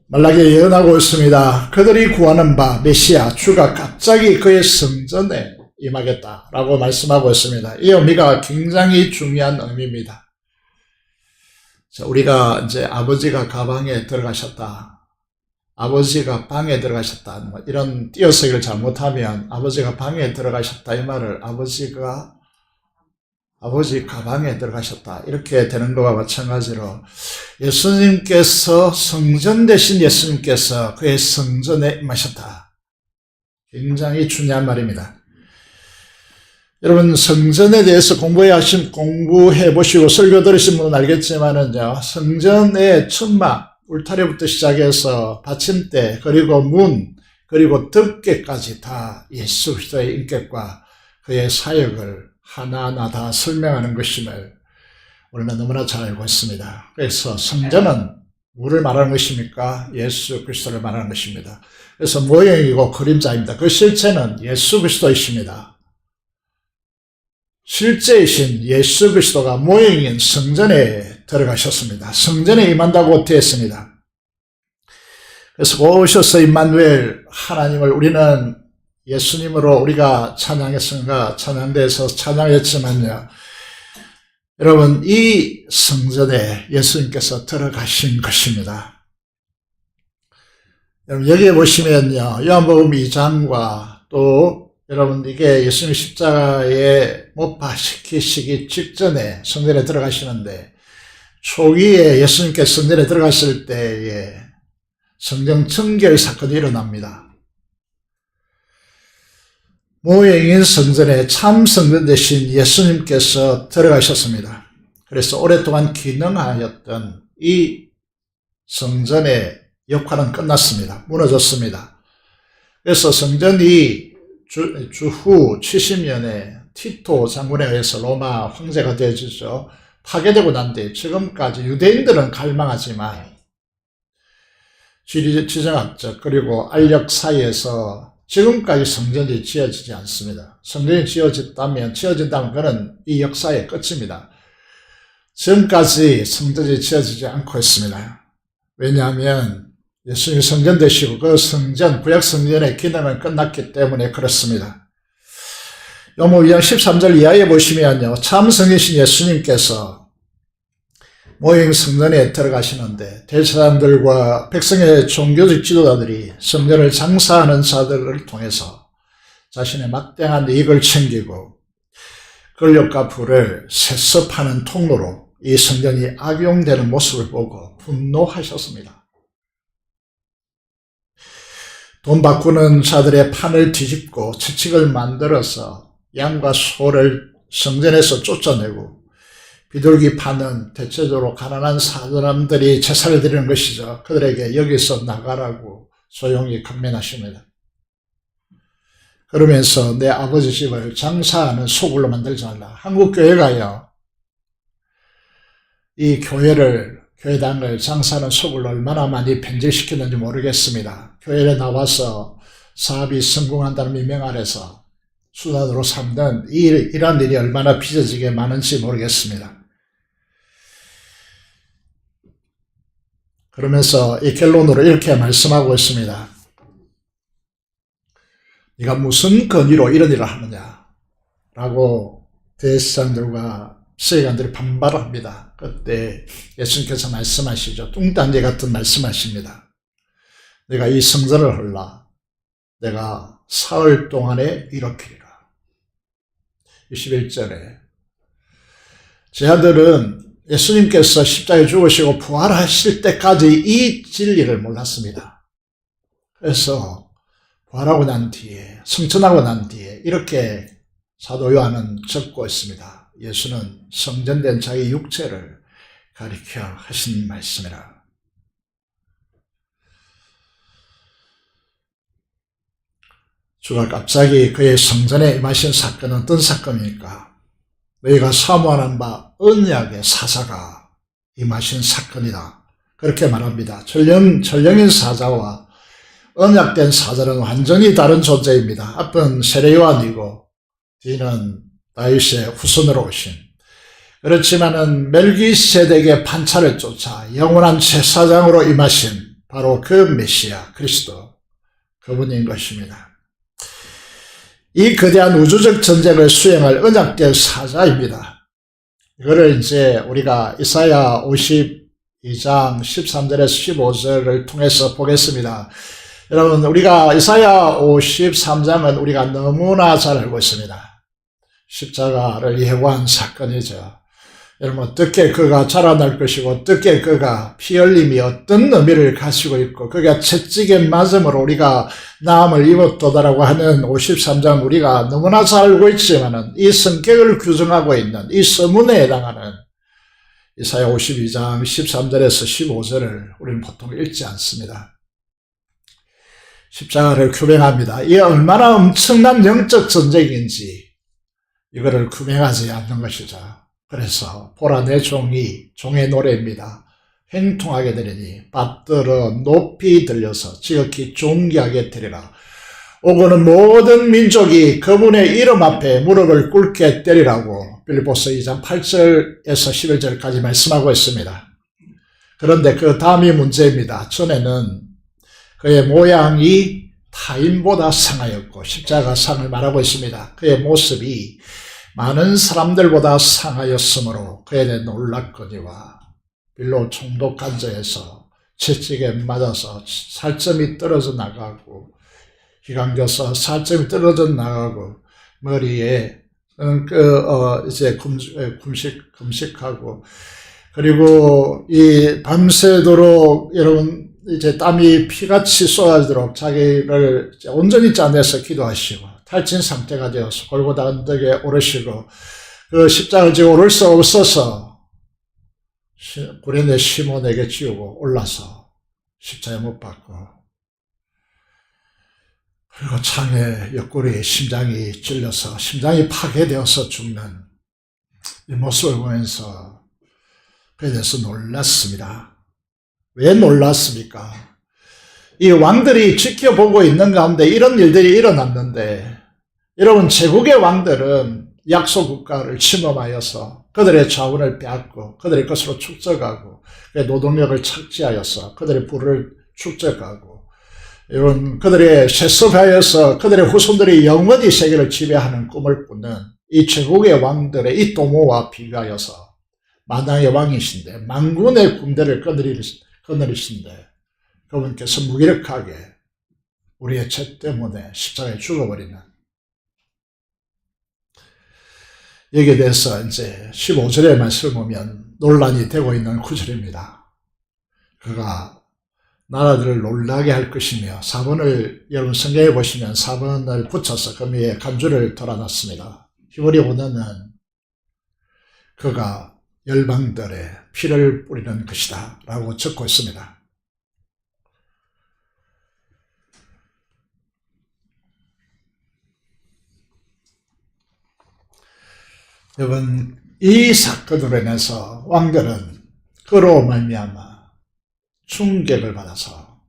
말라기에 예언하고 있습니다. 그들이 구하는 바 메시아 주가 갑자기 그의 성전에 임하겠다라고 말씀하고 있습니다. 이 의미가 굉장히 중요한 의미입니다. 자, 우리가 이제 아버지가 가방에 들어가셨다, 아버지가 방에 들어가셨다, 뭐 이런 띄어쓰기를 잘못하면 아버지가 방에 들어가셨다 이 말을 아버지 가방에 들어가셨다 이렇게 되는 것과 마찬가지로 예수님께서 성전 대신 예수님께서 그의 성전에 임하셨다. 굉장히 중요한 말입니다. 여러분 성전에 대해서 공부해 보시고 설교 들으신 분은 알겠지만은요, 성전의 천막, 울타리부터 시작해서 받침대, 그리고 문, 그리고 듣기까지 다 예수 그리스도의 인격과 그의 사역을 하나하나 다 설명하는 것임을 우리는 너무나 잘 알고 있습니다. 그래서 성전은 뭐를 말하는 것입니까? 예수 그리스도를 말하는 것입니다. 그래서 모형이고 그림자입니다. 그 실체는 예수 그리스도이십니다. 실제이신 예수 그리스도가 모형인 성전에 들어가셨습니다. 성전에 임한다고 되었습니다. 그래서 오셔서 임마누엘 하나님을 우리는 예수님으로 우리가 찬양했습니다. 찬양대에서 찬양했지만요. 여러분, 이 성전에 예수님께서 들어가신 것입니다. 여러분, 여기에 보시면요. 요한복음 2장과 또 여러분, 이게 예수님 십자가에 못 박히시기 직전에 성전에 들어가시는데, 초기에 예수님께서 성전에 들어갔을 때에 성전 청결 사건이 일어납니다. 모형인 성전에 참 성전 대신 예수님께서 들어가셨습니다. 그래서 오랫동안 기능하였던 이 성전의 역할은 끝났습니다. 무너졌습니다. 그래서 성전이 주후 70년에 티토 장군에 의해서 로마 황제가 되어지죠. 파괴되고 난 뒤 지금까지 유대인들은 갈망하지만 지정학적 그리고 알력 사이에서 지금까지 성전이 지어지지 않습니다. 성전이 지어진다면 그는 이 역사의 끝입니다. 지금까지 성전이 지어지지 않고 있습니다. 왜냐하면 예수님이 성전 되시고 그 성전, 구약 성전의 기능은 끝났기 때문에 그렇습니다. 요한복음 2장 13절 이하에 보시면요. 참 성이신 예수님께서 모형 성전에 들어가시는데 대제사장들과 백성의 종교적 지도자들이 성전을 장사하는 자들을 통해서 자신의 막대한 이익을 챙기고 권력과 부를 세습하는 통로로 이 성전이 악용되는 모습을 보고 분노하셨습니다. 돈 바꾸는 자들의 판을 뒤집고 채찍을 만들어서 양과 소를 성전에서 쫓아내고 비둘기 파는 대체적으로 가난한 사람들이 제사를 드리는 것이죠. 그들에게 여기서 나가라고 조용히 감면하십니다. 그러면서 내 아버지 집을 장사하는 소굴로 만들지 말라. 한국 교회가요. 이 교회당을 장사하는 소굴로 얼마나 많이 변질시켰는지 모르겠습니다. 교회에 나와서 사업이 성공한다는 민명 아래서 수단으로 삼는 이런 일이 얼마나 빚어지게 많은지 모르겠습니다. 그러면서 이 결론으로 이렇게 말씀하고 있습니다. 네가 무슨 권위로 이런 일을 하느냐 라고 대제사장들과 서기관들이 반발을 합니다. 그때 예수님께서 말씀하시죠. 뚱딴지 같은 말씀하십니다. 내가 이 성전을 헐라 내가 사흘 동안에 일으키리라. 21절에 제 아들은 예수님께서 십자가에 죽으시고 부활하실 때까지 이 진리를 몰랐습니다. 그래서 부활하고 난 뒤에, 승천하고 난 뒤에 이렇게 사도 요한은 적고 있습니다. 예수는 성전된 자기 육체를 가리켜 하신 말씀이라. 주가 갑자기 그의 성전에 임하신 사건은 어떤 사건입니까? 너희가 사모하는 바 언약의 사자가 임하신 사건이다. 그렇게 말합니다. 전령인 사자와 언약된 사자는 완전히 다른 존재입니다. 앞은 세례요한이고 뒤는 다윗의 후손으로 오신. 그렇지만은 멜기세덱의 판차를 쫓아 영원한 제사장으로 임하신 바로 그 메시아 그리스도 그분인 것입니다. 이 거대한 우주적 전쟁을 수행할 언약된 사자입니다. 이거를 이제 우리가 이사야 52장 13절에서 15절을 통해서 보겠습니다. 여러분, 우리가 이사야 53장은 우리가 너무나 잘 알고 있습니다. 십자가를 예고한 사건이죠. 여러분, 어떻게 그가 자라날 것이고 어떻게 그가 피 흘림이 어떤 의미를 가지고 있고 그가 채찍에 맞음으로 우리가 나음을 입었도다라고 하는 53장 우리가 너무나 잘 알고 있지만은 이 성격을 규정하고 있는 이 서문에 해당하는 이사야 52장 13절에서 15절을 우리는 보통 읽지 않습니다. 십자가를 규명합니다. 이게 얼마나 엄청난 영적 전쟁인지 이거를 규명하지 않는 것이죠. 그래서 보라 내 종이 종의 노래입니다. 행통하게 되리니 받들어 높이 들려서 지극히 존귀하게 되리라. 오고는 모든 민족이 그분의 이름 앞에 무릎을 꿇게 되리라고 빌립보서 2장 8절에서 11절까지 말씀하고 있습니다. 그런데 그 다음이 문제입니다. 전에는 그의 모양이 타인보다 상하였고 십자가 상을 말하고 있습니다. 그의 모습이 많은 사람들보다 상하였으므로 그에 대해 놀랐거니와 빌로 총독관저에서 채찍에 맞아서 살점이 떨어져 나가고 기강져서 살점이 떨어져 나가고 머리에 이제 금식하고 그리고 이 밤새도록 여러분 이제 땀이 피같이 쏟아지도록 자기를 온전히 짜내서 기도하시고 탈진 상태가 되어서 골고다 언덕에 오르시고 그 십자가를 지고 오를 수 없어서 구레네 시몬에게 지우고 올라서 십자가에 못 박고 그리고 창에 옆구리에 심장이 찔려서 심장이 파괴되어서 죽는 이 모습을 보면서 그에 대해서 놀랐습니다. 왜 놀랐습니까? 이 왕들이 지켜보고 있는 가운데 이런 일들이 일어났는데 여러분 제국의 왕들은 약소국가를 침범하여서 그들의 자원을 빼앗고 그들의 것으로 축적하고 노동력을 착취하여서 그들의 부를 축적하고 여러분 그들의 세습하여서 그들의 후손들이 영원히 세계를 지배하는 꿈을 꾸는 이 제국의 왕들의 이 도모와 비교하여서 만왕의 왕이신데 만군의 군대를 거느리신데 그분께서 무기력하게 우리의 죄 때문에 십자가에 죽어버리는 여기에 대해서 이제 15절의 말씀을 보면 논란이 되고 있는 구절입니다. 그가 나라들을 놀라게 할 것이며 4번을 여러분 성경에 보시면 4번을 붙여서 그 위에 간주를 돌아놨습니다. 히브리 원어는 그가 열방들의 피를 뿌리는 것이다 라고 적고 있습니다. 여러분 이 사건으로 인해서 왕들은 그로 말미암아 충격을 받아서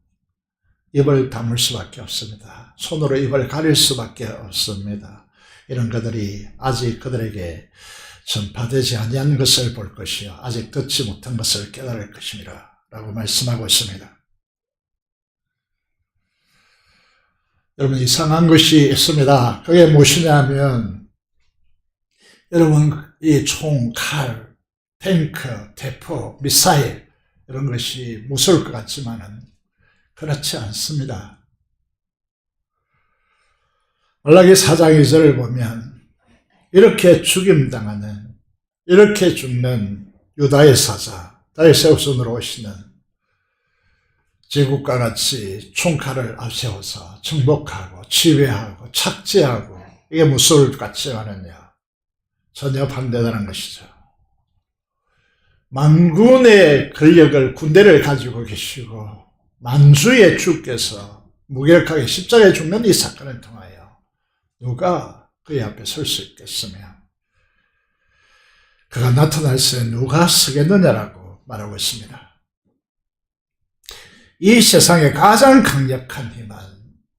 입을 다물 수밖에 없습니다. 손으로 입을 가릴 수밖에 없습니다. 이런 것들이 아직 그들에게 전파되지 아니한 것을 볼 것이요 아직 듣지 못한 것을 깨달을 것입니다 라고 말씀하고 있습니다. 여러분 이상한 것이 있습니다. 그게 무엇이냐면 여러분 이 총, 칼, 탱크, 대포, 미사일 이런 것이 무서울 것 같지만은 그렇지 않습니다. 말라기 4장 2절을 보면 이렇게 죽임당하는 이렇게 죽는 유다의 사자 다윗의 후손으로 오시는 제국과 같이 총칼을 앞세워서 정복하고 지배하고 착지하고 이게 무서울 것 같지만은요 전혀 반대다는 것이죠. 만군의 권력을 군대를 가지고 계시고 만주의 주께서 무기력하게 십자가에 죽는 이 사건을 통하여 누가 그의 앞에 설 수 있겠으며 그가 나타날 때 누가 서겠느냐라고 말하고 있습니다. 이 세상의 가장 강력한 힘은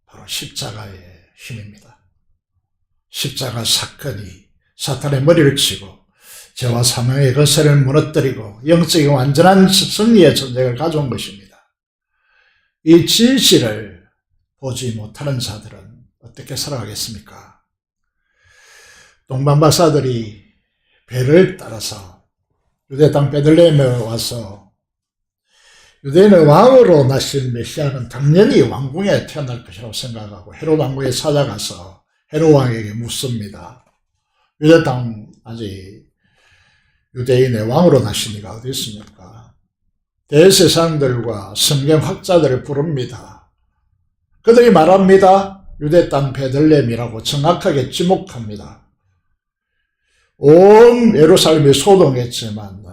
바로 십자가의 힘입니다. 십자가 사건이 사탄의 머리를 치고 죄와 사망의 거세를 무너뜨리고 영적인 완전한 승리의 전쟁을 가져온 것입니다. 이 진실을 보지 못하는 자들은 어떻게 살아가겠습니까? 동방 박사들이 배를 따라서 유대 땅 베들레헴에 와서 유대인의 왕으로 나신 메시아는 당연히 왕궁에 태어날 것이라고 생각하고 헤롯 왕궁에 찾아가서 헤롯 왕에게 묻습니다. 유대 땅 아직 유대인의 왕으로 나신 이가 어디 있습니까? 대세상들과 성경학자들을 부릅니다. 그들이 말합니다. 유대 땅 베들레헴이라고 정확하게 지목합니다. 온 예루살렘이 소동했지만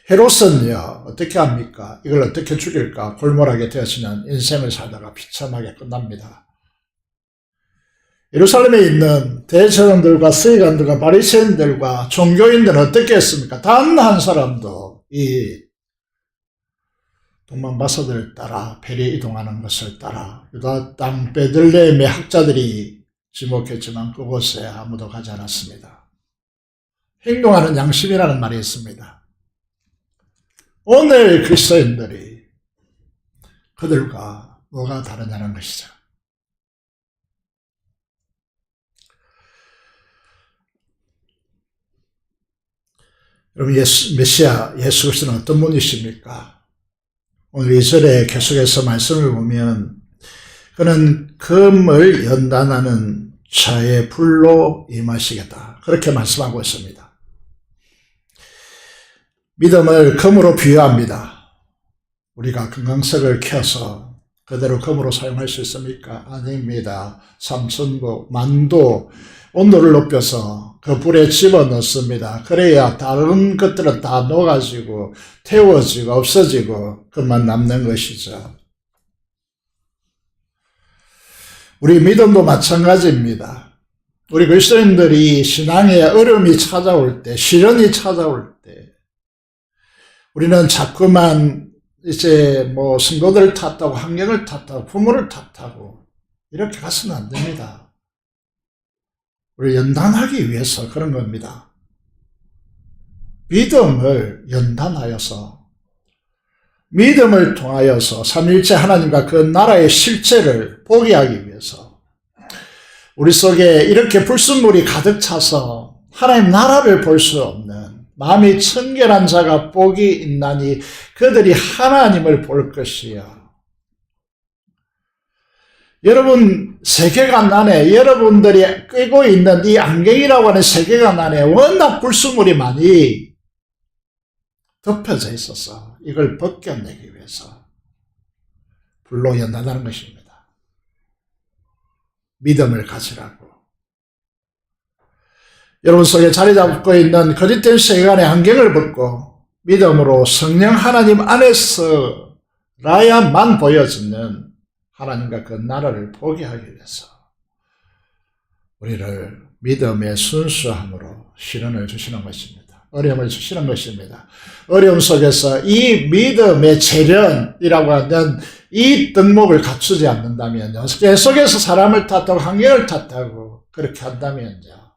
헤롯은요, 어떻게 합니까? 이걸 어떻게 죽일까? 골몰하게 되어지는 인생을 살다가 비참하게 끝납니다. 예루살렘에 있는 대제사장들과 서기관들과 바리새인들과 종교인들은 어떻게 했습니까? 단 한 사람도 이 동방바사들을 따라 베리에 이동하는 것을 따라 유다 땅 베들레헴의 학자들이 지목했지만 그곳에 아무도 가지 않았습니다. 행동하는 양심이라는 말이 있습니다. 오늘 그리스도인들이 그들과 뭐가 다르냐는 것이죠. 여러분, 메시아 예수 그리스도는 어떤 분이십니까? 오늘 2절에 계속해서 말씀을 보면 그는 금을 연단하는 자의 불로 임하시겠다. 그렇게 말씀하고 있습니다. 믿음을 금으로 비유합니다. 우리가 금강석을 켜서 그대로 금으로 사용할 수 있습니까? 아닙니다. 삼천도, 만도 온도를 높여서 그 불에 집어넣습니다. 그래야 다른 것들은 다 녹아지고 태워지고 없어지고 그만 남는 것이죠. 우리 믿음도 마찬가지입니다. 우리 그리스도인들이 신앙에 어려움이 찾아올 때, 시련이 찾아올 때 우리는 자꾸만 이제 성도들을 탓하고 환경을 탓하고 부모를 탓하고 이렇게 가서는 안 됩니다. 우리 연단하기 위해서 그런 겁니다. 믿음을 연단하여서 믿음을 통하여서 삼위일체 하나님과 그 나라의 실체를 보게 하기 위해서 우리 속에 이렇게 불순물이 가득 차서 하나님 나라를 볼 수 없는 마음이 청결한 자가 복이 있나니 그들이 하나님을 볼 것이요. 여러분 세계관 안에 여러분들이 끼고 있는 이 안경이라고 하는 세계관 안에 워낙 불순물이 많이 덮여져 있어서 이걸 벗겨내기 위해서 불로 연단하는 것입니다. 믿음을 가지라고. 여러분 속에 자리 잡고 있는 거짓된 세계관의 안경을 벗고 믿음으로 성령 하나님 안에서라야만 보여지는 하나님과 그 나라를 보게 하기 위해서 우리를 믿음의 순수함으로 시련을 주시는 것입니다. 어려움을 주시는 것입니다. 어려움 속에서 이 믿음의 재련이라고 하는 이 덕목을 갖추지 않는다면요, 계속해서 사람을 탓하고 환경을 탓하고 그렇게 한다면요,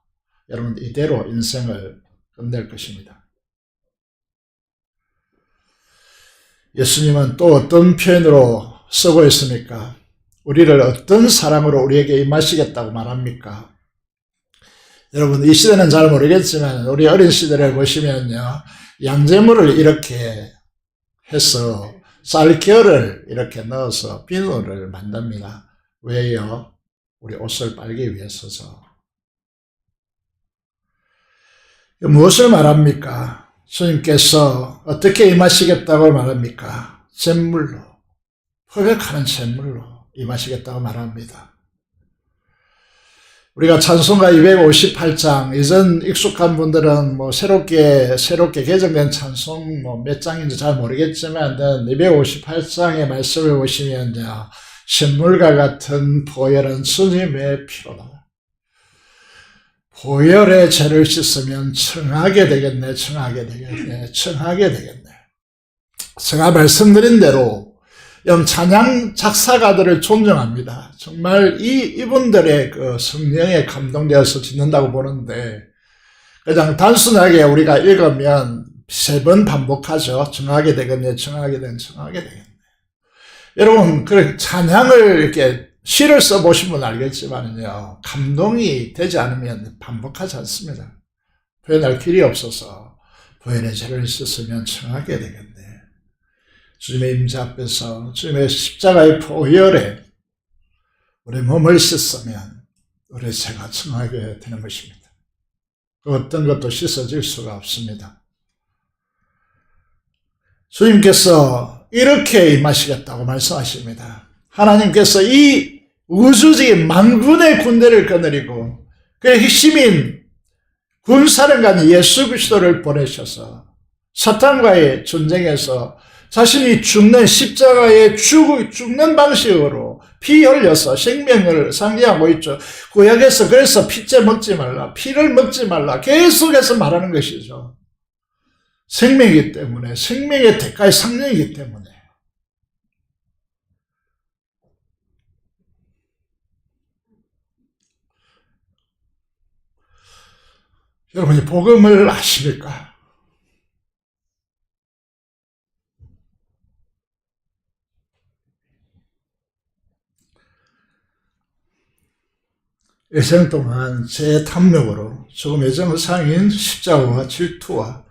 여러분 이대로 인생을 끝낼 것입니다. 예수님은 또 어떤 표현으로 쓰고 있습니까? 우리를 어떤 사랑으로 우리에게 임하시겠다고 말합니까? 여러분 이 시대는 잘 모르겠지만 우리 어린 시대를 보시면요, 양재물을 이렇게 해서 쌀겨를 이렇게 넣어서 비누를 만듭니다. 왜요? 우리 옷을 빨기 위해서죠. 무엇을 말합니까? 주님께서 어떻게 임하시겠다고 말합니까? 잿물로, 포백하는 잿물로 임하시겠다고 말합니다. 우리가 찬송가 258장, 이전 익숙한 분들은 새롭게 개정된 찬송 몇 장인지 잘 모르겠지만 258장의 말씀을 보시면요, 잿물과 같은 보혈은 주님의 피로다. 보혈의 죄를 씻으면 청하게 되겠네. 제가 말씀드린 대로 찬양 작사가들을 존경합니다. 정말 이분들의 그 성령에 감동되어서 짓는다고 보는데, 그냥 단순하게 우리가 읽으면 3번 반복하죠. 청하게 되겠네. 여러분, 그 찬양을 이렇게 시를 써보시면 알겠지만요, 감동이 되지 않으면 반복하지 않습니다. 표현할 길이 없어서 보혈의 죄를 씻으면 청하게 되겠네. 주님의 임재 앞에서 주님의 십자가의 보혈에 우리 몸을 씻으면 우리 죄가 청하게 되는 것입니다. 그 어떤 것도 씻어질 수가 없습니다. 주님께서 이렇게 임하시겠다고 말씀하십니다. 하나님께서 이 우주적인 만군의 군대를 거느리고 그의 핵심인 군사령관 예수 그리스도를 보내셔서 사탄과의 전쟁에서 자신이 죽는 십자가에 죽는 방식으로 피 흘려서 생명을 상징하고 있죠. 구약에서 그래서 피째 먹지 말라, 피를 먹지 말라 계속해서 말하는 것이죠. 생명이기 때문에, 생명의 대가의 상징이기 때문에. 여러분이 복음을 아십니까? 일생 동안 제 탐욕으로 조금 애정의 상인 십자가와 질투와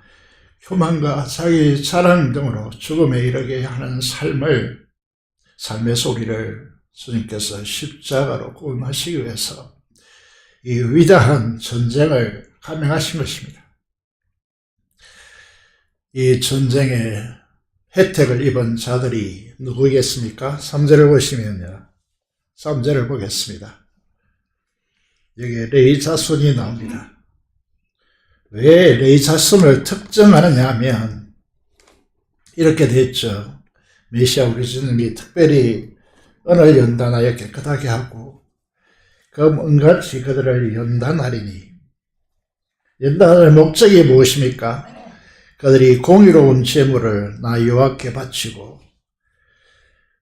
교만과 자기 자랑 등으로 죽음에 이르게 하는 삶의 소리를 주님께서 십자가로 구원하시기 위해서 이 위대한 전쟁을 감행하신 것입니다. 이 전쟁의 혜택을 입은 자들이 누구겠습니까? 3절을 보시면요. 3절을 보겠습니다. 여기에 레위 자손이 나옵니다. 왜 레위 자손을 특정하느냐 하면 이렇게 됐죠. 메시아 우리 주님이 특별히 언을 연단하여 깨끗하게 하고 그럼 은같이 그들을 연단하리니 연단할 목적이 무엇입니까? 그들이 공의로운 제물을 나 여호와께 바치고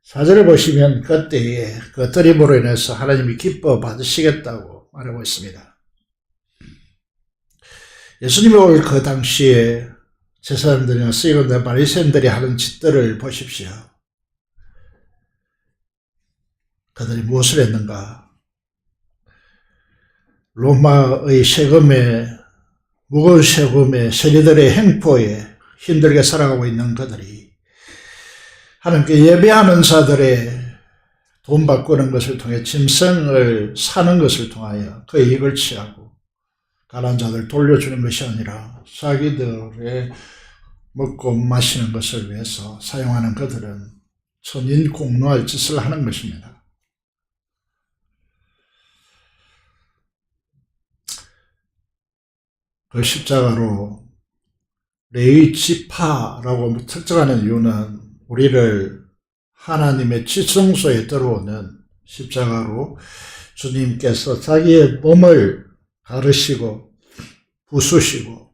4절을 보시면 그때에 그 드림으로 인해서 하나님이 기뻐 받으시겠다고 말하고 있습니다. 예수님이 올 그 당시에 제사장들이나 서기관들, 바리새인들이 하는 짓들을 보십시오. 그들이 무엇을 했는가? 로마의 세금에, 무거운 세금에, 세리들의 행포에 힘들게 살아가고 있는 그들이 하나님께 예배하는 자들의 돈 바꾸는 것을 통해 짐승을 사는 것을 통하여 그 이익을 취하고 가난한 자들 돌려주는 것이 아니라 자기들의 먹고 마시는 것을 위해서 사용하는 그들은 천인공노할 짓을 하는 것입니다. 그 십자가로 레위 지파라고 특정하는 이유는 우리를 하나님의 지성소에 들어오는 십자가로 주님께서 자기의 몸을 가르시고 부수시고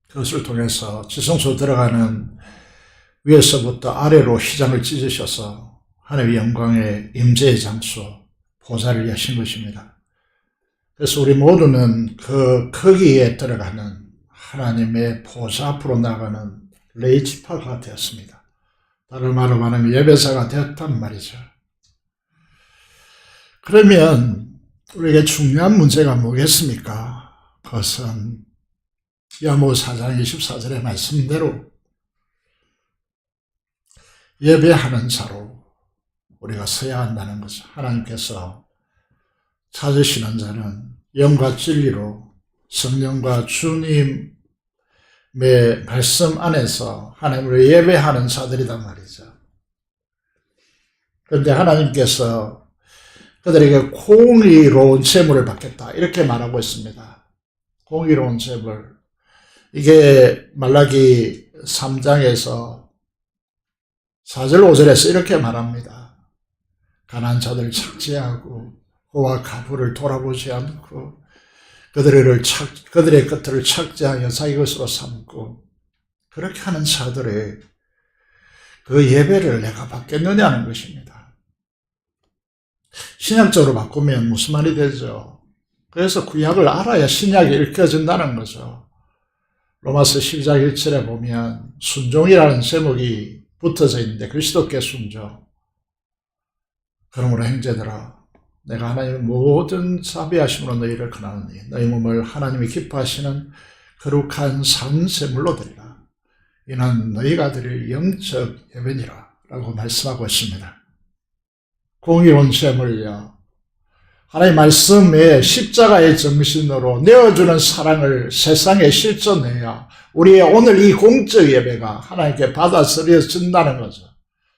그것을 통해서 지성소 들어가는 위에서부터 아래로 휘장을 찢으셔서 하나님의 영광의 임재의 장소 보좌를 여신 것입니다. 그래서 우리 모두는 그 거기에 들어가는 하나님의 보좌 앞으로 나가는 레위 지파가 되었습니다. 다른 말로 말하면 예배자가 되었단 말이죠. 그러면 우리에게 중요한 문제가 뭐겠습니까? 그것은 야모 4장 24절의 말씀대로 예배하는 자로 우리가 서야 한다는 거죠. 하나님께서 찾으시는 자는 영과 진리로 성령과 주님의 말씀 안에서 하나님을 예배하는 자들이란 말이죠. 그런데 하나님께서 그들에게 공의로운 제물을 받겠다 이렇게 말하고 있습니다. 공의로운 제물. 이게 말라기 3장에서 4절 5절에서 이렇게 말합니다. 가난한 자들을 착지하고 고와 가부를 돌아보지 않고 그들의 것들을 착지하여 자기 것으로 삼고 그렇게 하는 자들의 그 예배를 내가 받겠느냐는 것입니다. 신약적으로 바꾸면 무슨 말이 되죠? 그래서 구약을 알아야 신약이 읽혀진다는 거죠. 로마서 12장 1절에 보면 순종이라는 제목이 붙어져 있는데 그리스도께 순종. 그러므로 형제들아 내가 하나님의 모든 자비하심으로 너희를 권하노니 너희 몸을 하나님이 기뻐하시는 거룩한 산제물로 드리라. 이는 너희가 드릴 영적 예배니라 라고 말씀하고 있습니다. 공의로운 제물이요. 하나님의 말씀에 십자가의 정신으로 내어주는 사랑을 세상에 실천해야 우리의 오늘 이 공적 예배가 하나님께 받아들여진다는 거죠.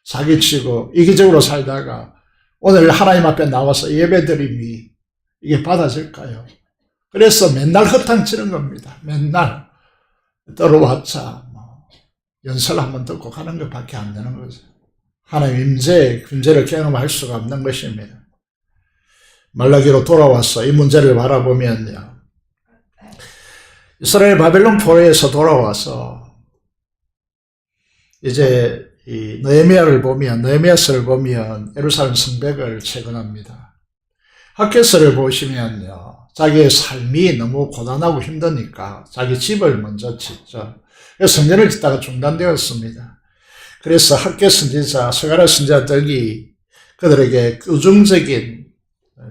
사기치고 이기적으로 살다가 오늘 하나님 앞에 나와서 예배드림이 이게 받아질까요? 그래서 맨날 허탕치는 겁니다. 맨날 떨어왔자 연설 한번 듣고 가는 것밖에 안 되는 거죠. 하나님 임재, 군제를 경험할 수가 없는 것입니다. 말라기로 돌아와서 이 문제를 바라보면요. 이스라엘 바벨론 포로에서 돌아와서 이제 이 느헤미야서를 보면 예루살렘 성벽을 재건합니다. 학개서를 보시면요. 자기의 삶이 너무 고단하고 힘드니까 자기 집을 먼저 짓죠. 그래서 성전을 짓다가 중단되었습니다. 그래서 학개 선지자, 스가랴 선지자 등이 그들에게 꾸중적인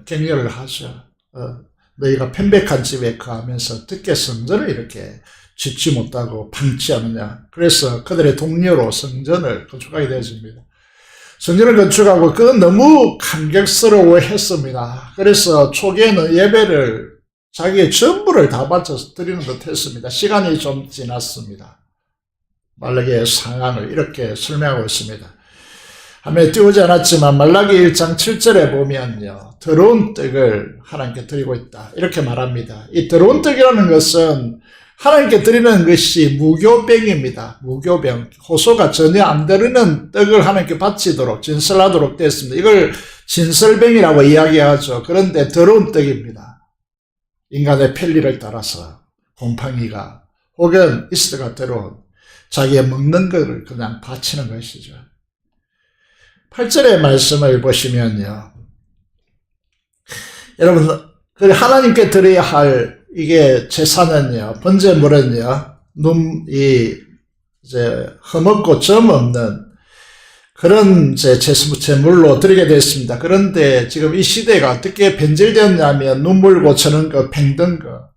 격려를 하죠. 너희가 편백한 집에 거하면서 어떻게 성전을 이렇게 짓지 못하고 방치하느냐. 그래서 그들의 동료로 성전을 건축하게 되었습니다. 성전을 건축하고 그건 너무 감격스러워 했습니다. 그래서 초기에는 예배를 자기의 전부를 다 바쳐서 드리는 듯 했습니다. 시간이 좀 지났습니다. 말라기의 상황을 이렇게 설명하고 있습니다. 화면에 띄우지 않았지만 말라기 1장 7절에 보면요. 더러운 떡을 하나님께 드리고 있다. 이렇게 말합니다. 이 더러운 떡이라는 것은 하나님께 드리는 것이 무교병입니다. 무교병. 호소가 전혀 안 드리는 떡을 하나님께 바치도록 진설하도록 되었습니다. 이걸 진설병이라고 이야기하죠. 그런데 더러운 떡입니다. 인간의 편리를 따라서 곰팡이가 혹은 이스트가 더러운 자기의 먹는 것을 그냥 바치는 것이죠. 8절의 말씀을 보시면요. 여러분, 하나님께 드려야 할 이게 제사는요, 번제물은요, 이제 흠없고 점 없는 그런 제물로 드리게 됐습니다. 그런데 지금 이 시대가 어떻게 변질되었냐면 눈물고 저는 거, 팽든 거,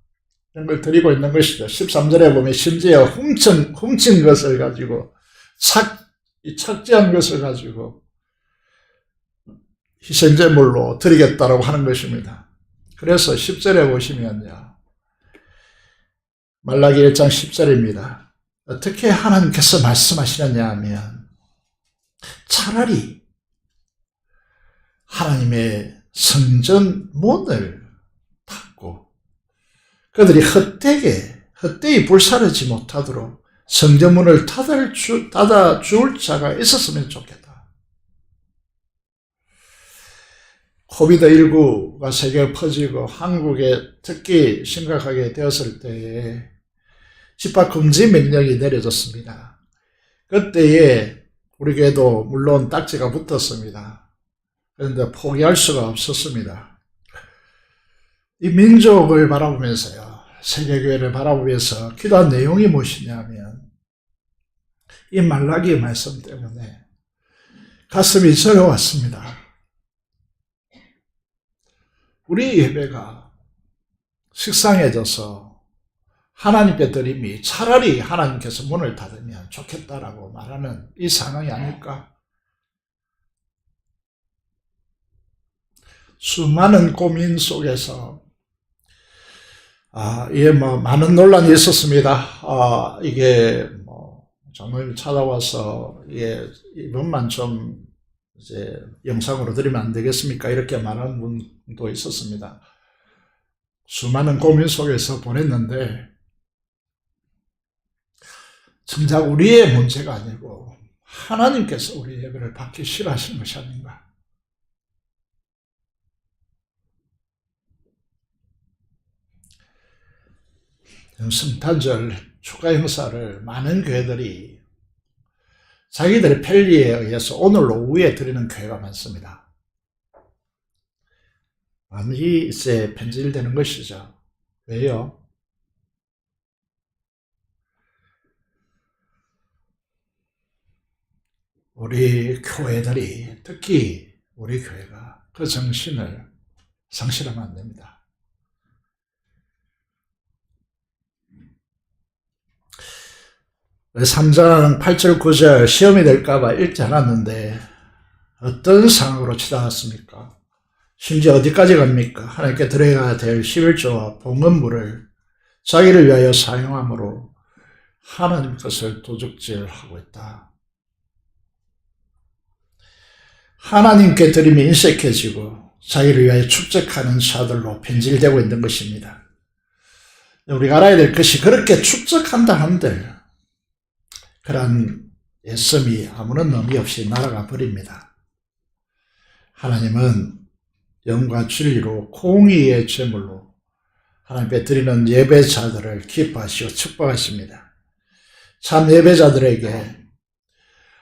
이런 걸 드리고 있는 것이죠. 13절에 보면 심지어 훔친 것을 가지고, 착지한 것을 가지고 희생제물로 드리겠다라고 하는 것입니다. 그래서 10절에 보시면요. 말라기 1장 10절입니다. 어떻게 하나님께서 말씀하시느냐 하면 차라리 하나님의 성전 문을 닫고 그들이 헛되이 불사르지 못하도록 성전 문을 닫아 줄 자가 있었으면 좋겠다. 코비드19가 세계에 퍼지고 한국에 특히 심각하게 되었을 때에 집합금지 명령이 내려졌습니다. 그때에 우리 교회도 물론 딱지가 붙었습니다. 그런데 포기할 수가 없었습니다. 이 민족을 바라보면서요. 세계교회를 바라보면서 기도한 내용이 무엇이냐면 이 말라기 말씀 때문에 가슴이 저려왔습니다. 우리 예배가 식상해져서 하나님께 드림이 차라리 하나님께서 문을 닫으면 좋겠다라고 말하는 이 상황이 아닐까? 수많은 고민 속에서 이게 많은 논란이 있었습니다. 이게 장로님 찾아와서 이번만 좀 이제 영상으로 드리면 안 되겠습니까? 이렇게 말하는 분도 있었습니다. 수많은 고민 속에서 보냈는데 정작 우리의 문제가 아니고 하나님께서 우리 예배를 받기 싫어하시는 것이 아닌가. 성탄절 축하 행사를 많은 교회들이 자기들의 편리에 의해서 오늘 오후에 드리는 교회가 많습니다. 많이 이제 변질되는 것이죠. 왜요? 우리 교회들이, 특히 우리 교회가 그 정신을 상실하면 안 됩니다. 3장 8절 9절 시험이 될까봐 읽지 않았는데 어떤 상황으로 치닫았습니까? 심지어 어디까지 갑니까? 하나님께 드려야 될 11조와 봉헌물을 자기를 위하여 사용함으로 하나님 것을 도적질하고 있다. 하나님께 드림이 인색해지고 자기를 위하여 축적하는 자들로 변질되고 있는 것입니다. 우리가 알아야 될 것이 그렇게 축적한다 한들 그런 애씀이 아무런 의미 없이 날아가 버립니다. 하나님은 영과 진리로 공의의 제물로 하나님께 드리는 예배자들을 기뻐하시고 축복하십니다. 참 예배자들에게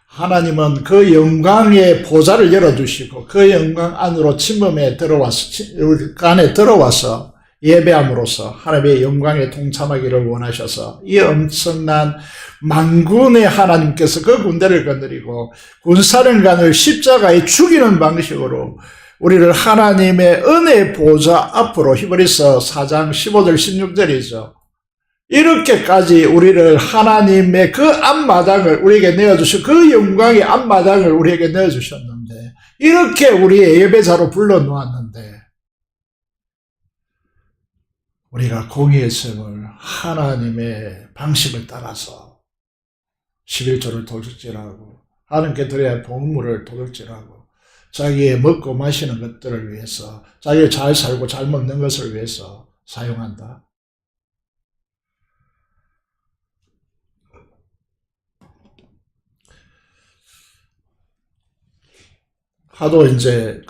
하나님은 그 영광의 보좌를 열어주시고 그 영광 안으로 침범에 들어와서 그 안에 들어와서 예배함으로써 하나님의 영광에 동참하기를 원하셔서 이 엄청난 만군의 하나님께서 그 군대를 거느리고 군사령관을 십자가에 죽이는 방식으로 우리를 하나님의 은혜 보좌 앞으로 히브리서 4장 15절 16절이죠. 이렇게까지 우리를 하나님의 그 앞마당을 우리에게 내어주시고 그 영광의 앞마당을 우리에게 내어주셨는데 이렇게 우리의 예배자로 불러놓았는데 우리가 공의의 셈을 하나님의 방식을 따라서 11조를 도둑질하고 하나님께 드려야 할 봉물을 도둑질하고 자기의 먹고 마시는 것들을 위해서 자기가 잘 살고 잘 먹는 것을 위해서 사용한다. 하도 이제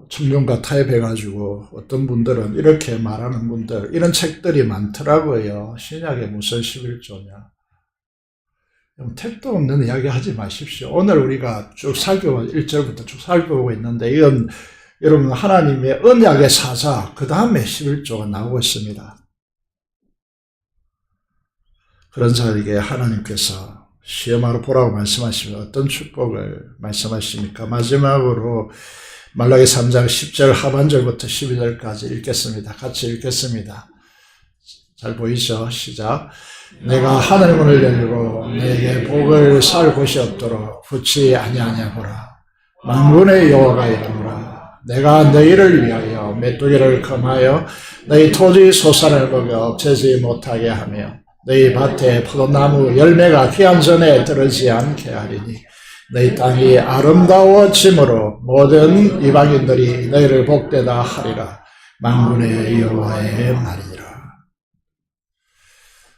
청룡과 타협해가지고 어떤 분들은 이렇게 말하는 분들 이런 책들이 많더라고요. 신약에 무슨 11조냐. 택도 없는 이야기 하지 마십시오. 오늘 우리가 쭉 1절부터 쭉 살펴보고 있는데 이건 여러분 하나님의 언약의 사자 그 다음에 11조가 나오고 있습니다. 그런 자에게 하나님께서 시험하러 보라고 말씀하시면 어떤 축복을 말씀하십니까? 마지막으로 말라기 3장 10절 하반절부터 12절까지 읽겠습니다. 같이 읽겠습니다. 잘 보이죠? 시작. 내가 하늘 문을 열고 내게 복을 쌓을 곳이 없도록 붙지 아니하냐고라. 만군의 여호와가 이르노라. 내가 너희를 위하여 메뚜기를 금하여 너희 토지 소산을 먹여 없애지 못하게 하며 너희 밭에 포도나무 열매가 기한 전에 들어지 않게 하리니 너희 땅이 아름다워짐으로 모든 이방인들이 너희를 복되다 하리라. 만군의 여호와의 말이니라.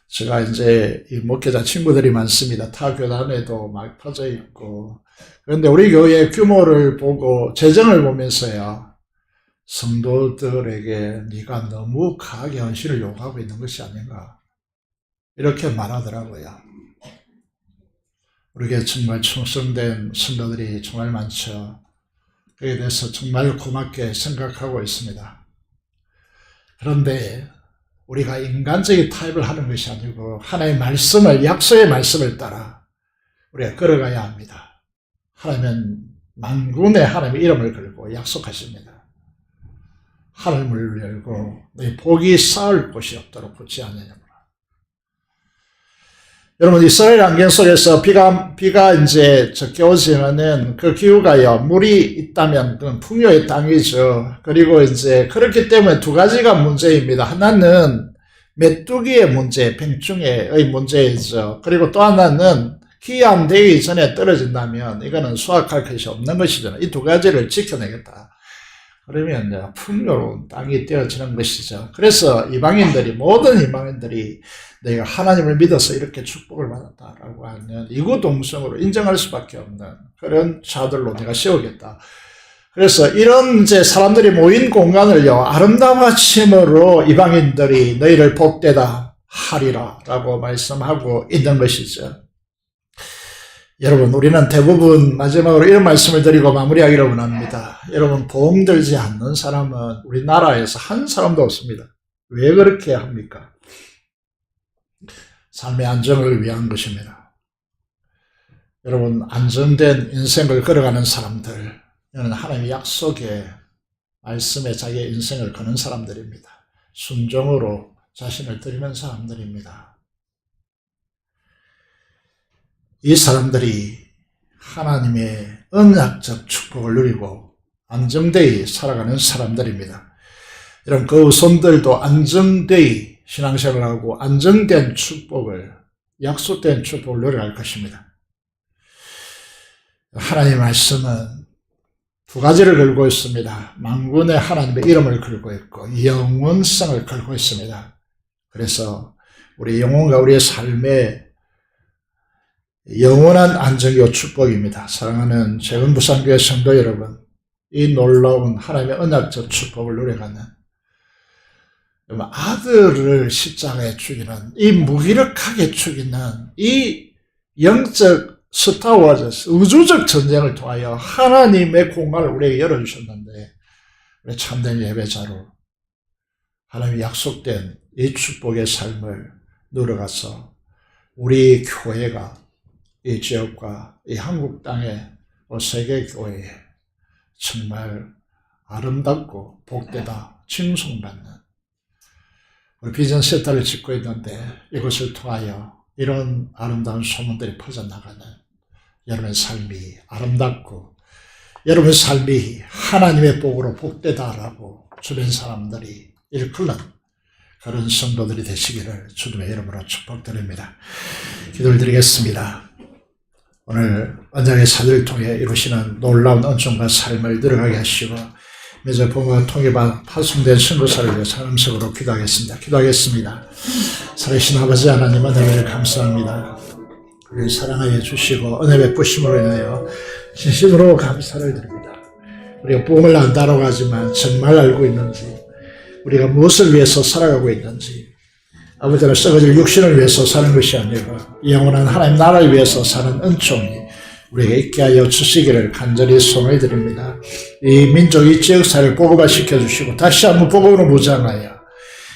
제가 이제 이 목회자 친구들이 많습니다. 타 교단에도 막 퍼져 있고. 그런데 우리 교회 규모를 보고 재정을 보면서요. 성도들에게 네가 너무 과하게 헌신을 요구하고 있는 것이 아닌가. 이렇게 말하더라고요. 우리에게 정말 충성된 성도들이 정말 많죠. 그에 대해서 정말 고맙게 생각하고 있습니다. 그런데 우리가 인간적인 타협을 하는 것이 아니고 하나님의 말씀을 약속의 말씀을 따라 우리가 걸어가야 합니다. 하나님은 만군의 하나님의 이름을 걸고 약속하십니다. 하늘을 열고 너희 복이 쌓을 곳이 없도록 붙지 않느냐고. 여러분 이스라엘 안경 속에서 비가 이제 적게 오지만은 그 기후가요 물이 있다면 그건 풍요의 땅이죠. 그리고 이제 그렇기 때문에 두 가지가 문제입니다. 하나는 메뚜기의 문제, 병충해의 문제이죠. 그리고 또 하나는 기한되기 전에 떨어진다면 이거는 수확할 것이 없는 것이잖아요. 이 두 가지를 지켜내겠다. 그러면 이제 풍요로운 땅이 되어지는 것이죠. 그래서 모든 이방인들이 내가 하나님을 믿어서 이렇게 축복을 받았다라고 하는 이구동성으로 인정할 수밖에 없는 그런 자들로 내가 세우겠다. 그래서 이런 이제 사람들이 모인 공간을요, 아름다워짐으로 이방인들이 너희를 복되다 하리라 라고 말씀하고 있는 것이죠. 여러분, 우리는 대부분 마지막으로 이런 말씀을 드리고 마무리하기를 원합니다. 여러분, 보험 들지 않는 사람은 우리나라에서 한 사람도 없습니다. 왜 그렇게 합니까? 삶의 안정을 위한 것입니다. 여러분, 안정된 인생을 걸어가는 사람들, 이는 하나님의 약속의 말씀에 자기의 인생을 거는 사람들입니다. 순종으로 자신을 드리는 사람들입니다. 이 사람들이 하나님의 언약적 축복을 누리고 안정되이 살아가는 사람들입니다. 여러분, 그 후손들도 안정되이 신앙생활을 하고 안정된 축복을, 약속된 축복을 누려갈 것입니다. 하나님의 말씀은 두 가지를 걸고 있습니다. 만군의 하나님의 이름을 걸고 있고 영원성을 걸고 있습니다. 그래서 우리 영혼과 우리의 삶에 영원한 안정이요 축복입니다. 사랑하는 재건부산교회 성도 여러분, 이 놀라운 하나님의 언약적 축복을 누려가는 아들을 십자가에 죽이는 이 무기력하게 죽이는 이 영적 스타워즈 우주적 전쟁을 통하여 하나님의 공간을 우리에게 열어주셨는데 우리 참된 예배자로 하나님이 약속된 이 축복의 삶을 누려가서 우리 교회가 이 지역과 이 한국 땅의 세계 교회에 정말 아름답고 복되다 칭송받는 우리 비전 센터를 짓고 있는데 이것을 통하여 이런 아름다운 소문들이 퍼져나가는 여러분의 삶이 아름답고 여러분의 삶이 하나님의 복으로 복되다라고 주변 사람들이 일컫는 그런 성도들이 되시기를 주님의 이름으로 축복드립니다. 기도를 드리겠습니다. 오늘 언약의 사도를 통해 이루시는 놀라운 은총과 삶을 들어가게 하시고 매주 부모가 통해받아 파송된 선교사를 위해 사람석으로 기도하겠습니다. 살아계신 아버지 하나님 은혜를 감사합니다. 우리를 사랑하여 주시고 은혜 베푸심으로 인하여 진심으로 감사를 드립니다. 우리가 복음을 안다라고 하지만 정말 알고 있는지 우리가 무엇을 위해서 살아가고 있는지 아버지는 썩어질 육신을 위해서 사는 것이 아니라 영원한 하나님 나라를 위해서 사는 은총이 우리에게 있게 하여 주시기를 간절히 소원을 드립니다. 이 민족, 이 지역사회를 복음화시켜 주시고 다시 한번 복음으로 무장하여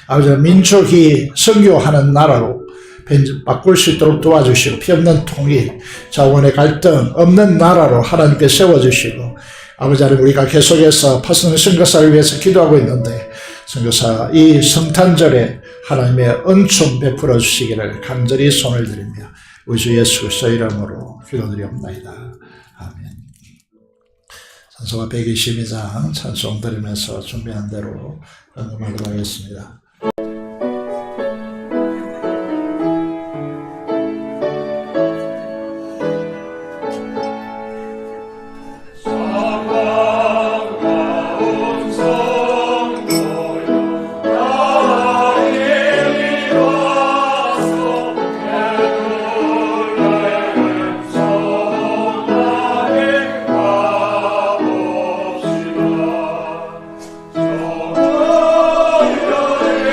아버지는 민족이 선교하는 나라로 바꿀 수 있도록 도와주시고 피 없는 통일, 자원의 갈등 없는 나라로 하나님께 세워주시고 아버지 하나님 우리가 계속해서 파송의 선교사를 위해서 기도하고 있는데 선교사 이 성탄절에 하나님의 은총 베풀어 주시기를 간절히 손을 드리며 우리 주 예수 그리스도의 이름으로 기도드리옵나이다. 아멘. 찬송가 122장 찬송 드리면서 준비한 대로 헌금하도록 하겠습니다. 주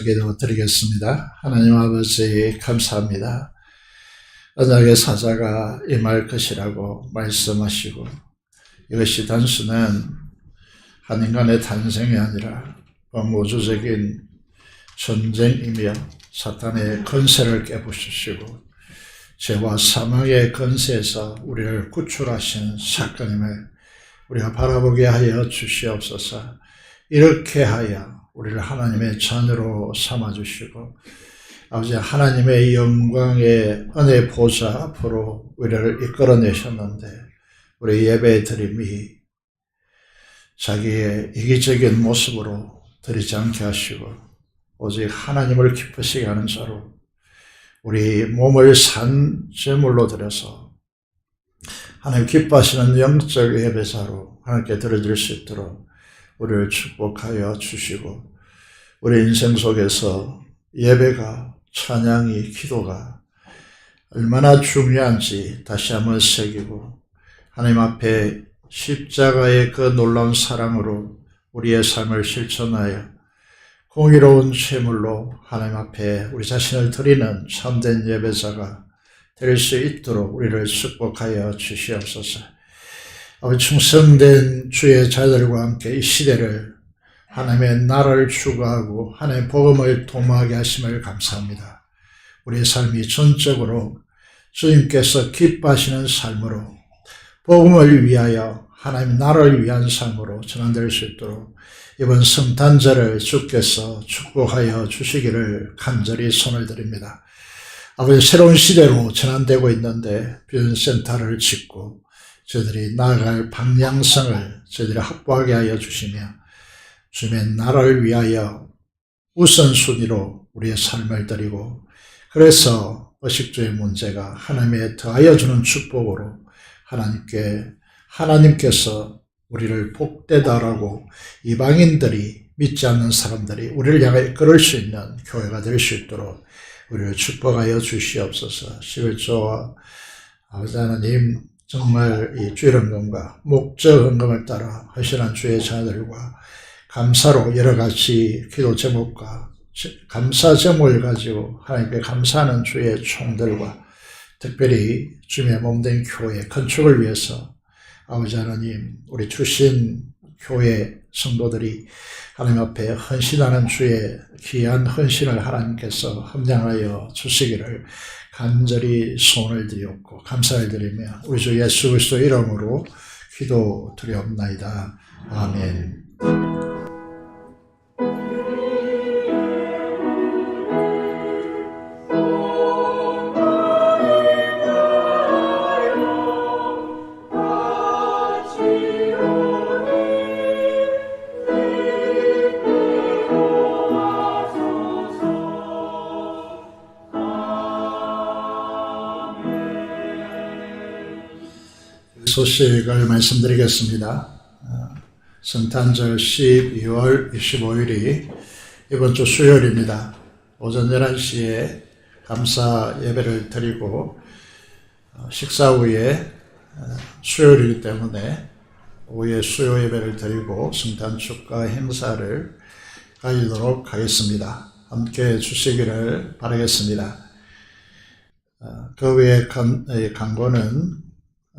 기도 드리겠습니다. 하나님 아버지 감사합니다. 언약의 사자가 임할 것이라고 말씀하시고 이것이 단순한 한 인간의 탄생이 아니라 우주적인 전쟁이며 사탄의 권세를 깨부수시고 죄와 사망의 권세에서 우리를 구출하신 사건임을 우리가 바라보게 하여 주시옵소서. 이렇게 하여 우리를 하나님의 자녀로 삼아주시고 아버지 하나님의 영광의 은혜 보좌 앞으로 우리를 이끌어내셨는데 우리 예배 드림이 자기의 이기적인 모습으로 드리지 않게 하시고 오직 하나님을 기쁘시게 하는 자로 우리 몸을 산 제물로 드려서 하나님 기뻐하시는 영적 예배자로 하나님께 드려질 수 있도록 우리를 축복하여 주시고 우리 인생 속에서 예배가 찬양이 기도가 얼마나 중요한지 다시 한번 새기고 하나님 앞에 십자가의 그 놀라운 사랑으로 우리의 삶을 실천하여 공의로운 제물로 하나님 앞에 우리 자신을 드리는 참된 예배자가 될 수 있도록 우리를 축복하여 주시옵소서. 아버지 충성된 주의 자들과 함께 이 시대를 하나님의 나라를 추구하고 하나님의 복음을 도모하게 하심을 감사합니다. 우리의 삶이 전적으로 주님께서 기뻐하시는 삶으로 복음을 위하여 하나님의 나라를 위한 삶으로 전환될 수 있도록 이번 성탄절을 주께서 축복하여 주시기를 간절히 손을 드립니다. 아버지 새로운 시대로 전환되고 있는데 비전센터를 짓고 저희들이 나아갈 방향성을 저희들이 확보하게 하여 주시며 주님의 나라를 위하여 우선순위로 우리의 삶을 드리고 그래서 의식주의 문제가 하나님의 더하여 주는 축복으로 하나님께서 우리를 복되다라고 이방인들이 믿지 않는 사람들이 우리를 향해 이끌을 수 있는 교회가 될 수 있도록 우리를 축복하여 주시옵소서. 11조와 아버지 하나님 정말 이 주일헌금과 목적헌금을 따라 헌신한 주의 자들과 감사로 여러 가지 기도 제목과 감사 제목을 가지고 하나님께 감사하는 주의 총들과 특별히 주님의 몸된 교회 건축을 위해서 아버지 하나님 우리 출신 교회 성도들이 하나님 앞에 헌신하는 주의 귀한 헌신을 하나님께서 함량하여 주시기를 간절히 소원을 드리옵고 감사를 드리며 우리 주 예수 그리스도 이름으로 기도 드리옵나이다. 아멘. 소식을 말씀드리겠습니다. 성탄절 12월 25일이 이번 주 수요일입니다. 오전 11시에 감사 예배를 드리고 식사 후에 수요일이기 때문에 오후에 수요 예배를 드리고 성탄 축가 행사를 가지도록 하겠습니다. 함께 주시기를 바라겠습니다. 그 외에 광고는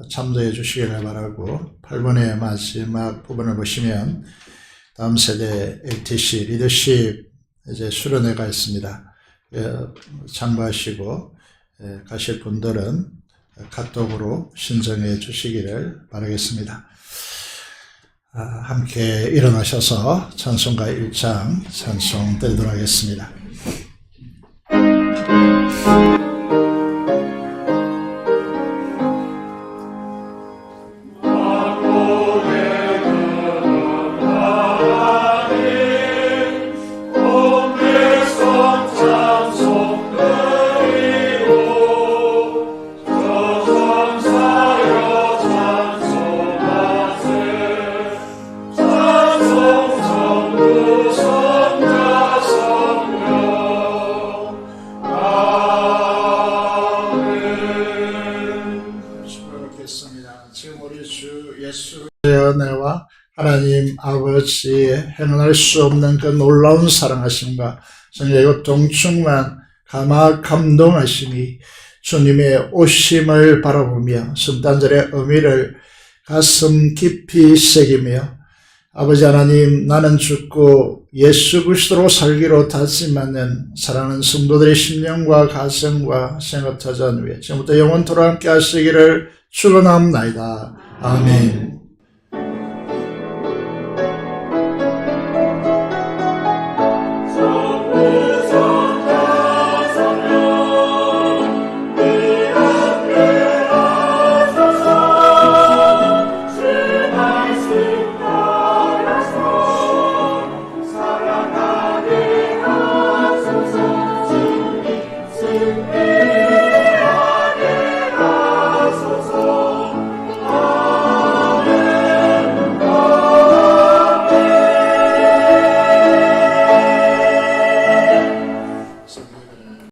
참조해 주시기를 바라고 8번의 마지막 부분을 보시면 다음 세대 LTC 리더십 이제 수련회가 있습니다. 참가하시고 가실 분들은 카톡으로 신청해 주시기를 바라겠습니다. 함께 일어나셔서 찬송가 1장 찬송 드리도록 하겠습니다. 하나님 아버지의 행할 수 없는 그 놀라운 사랑하심과 성령의 고통 충만 감화 감동하심이 주님의 오심을 바라보며 성탄절의 의미를 가슴 깊이 새기며 아버지 하나님, 나는 죽고 예수 그리스도로 살기로 다짐하는 사랑하는 성도들의 심령과 가정과 생업타전 위에 지금부터 영원토록 함께 하시기를 축원합니다. 아멘.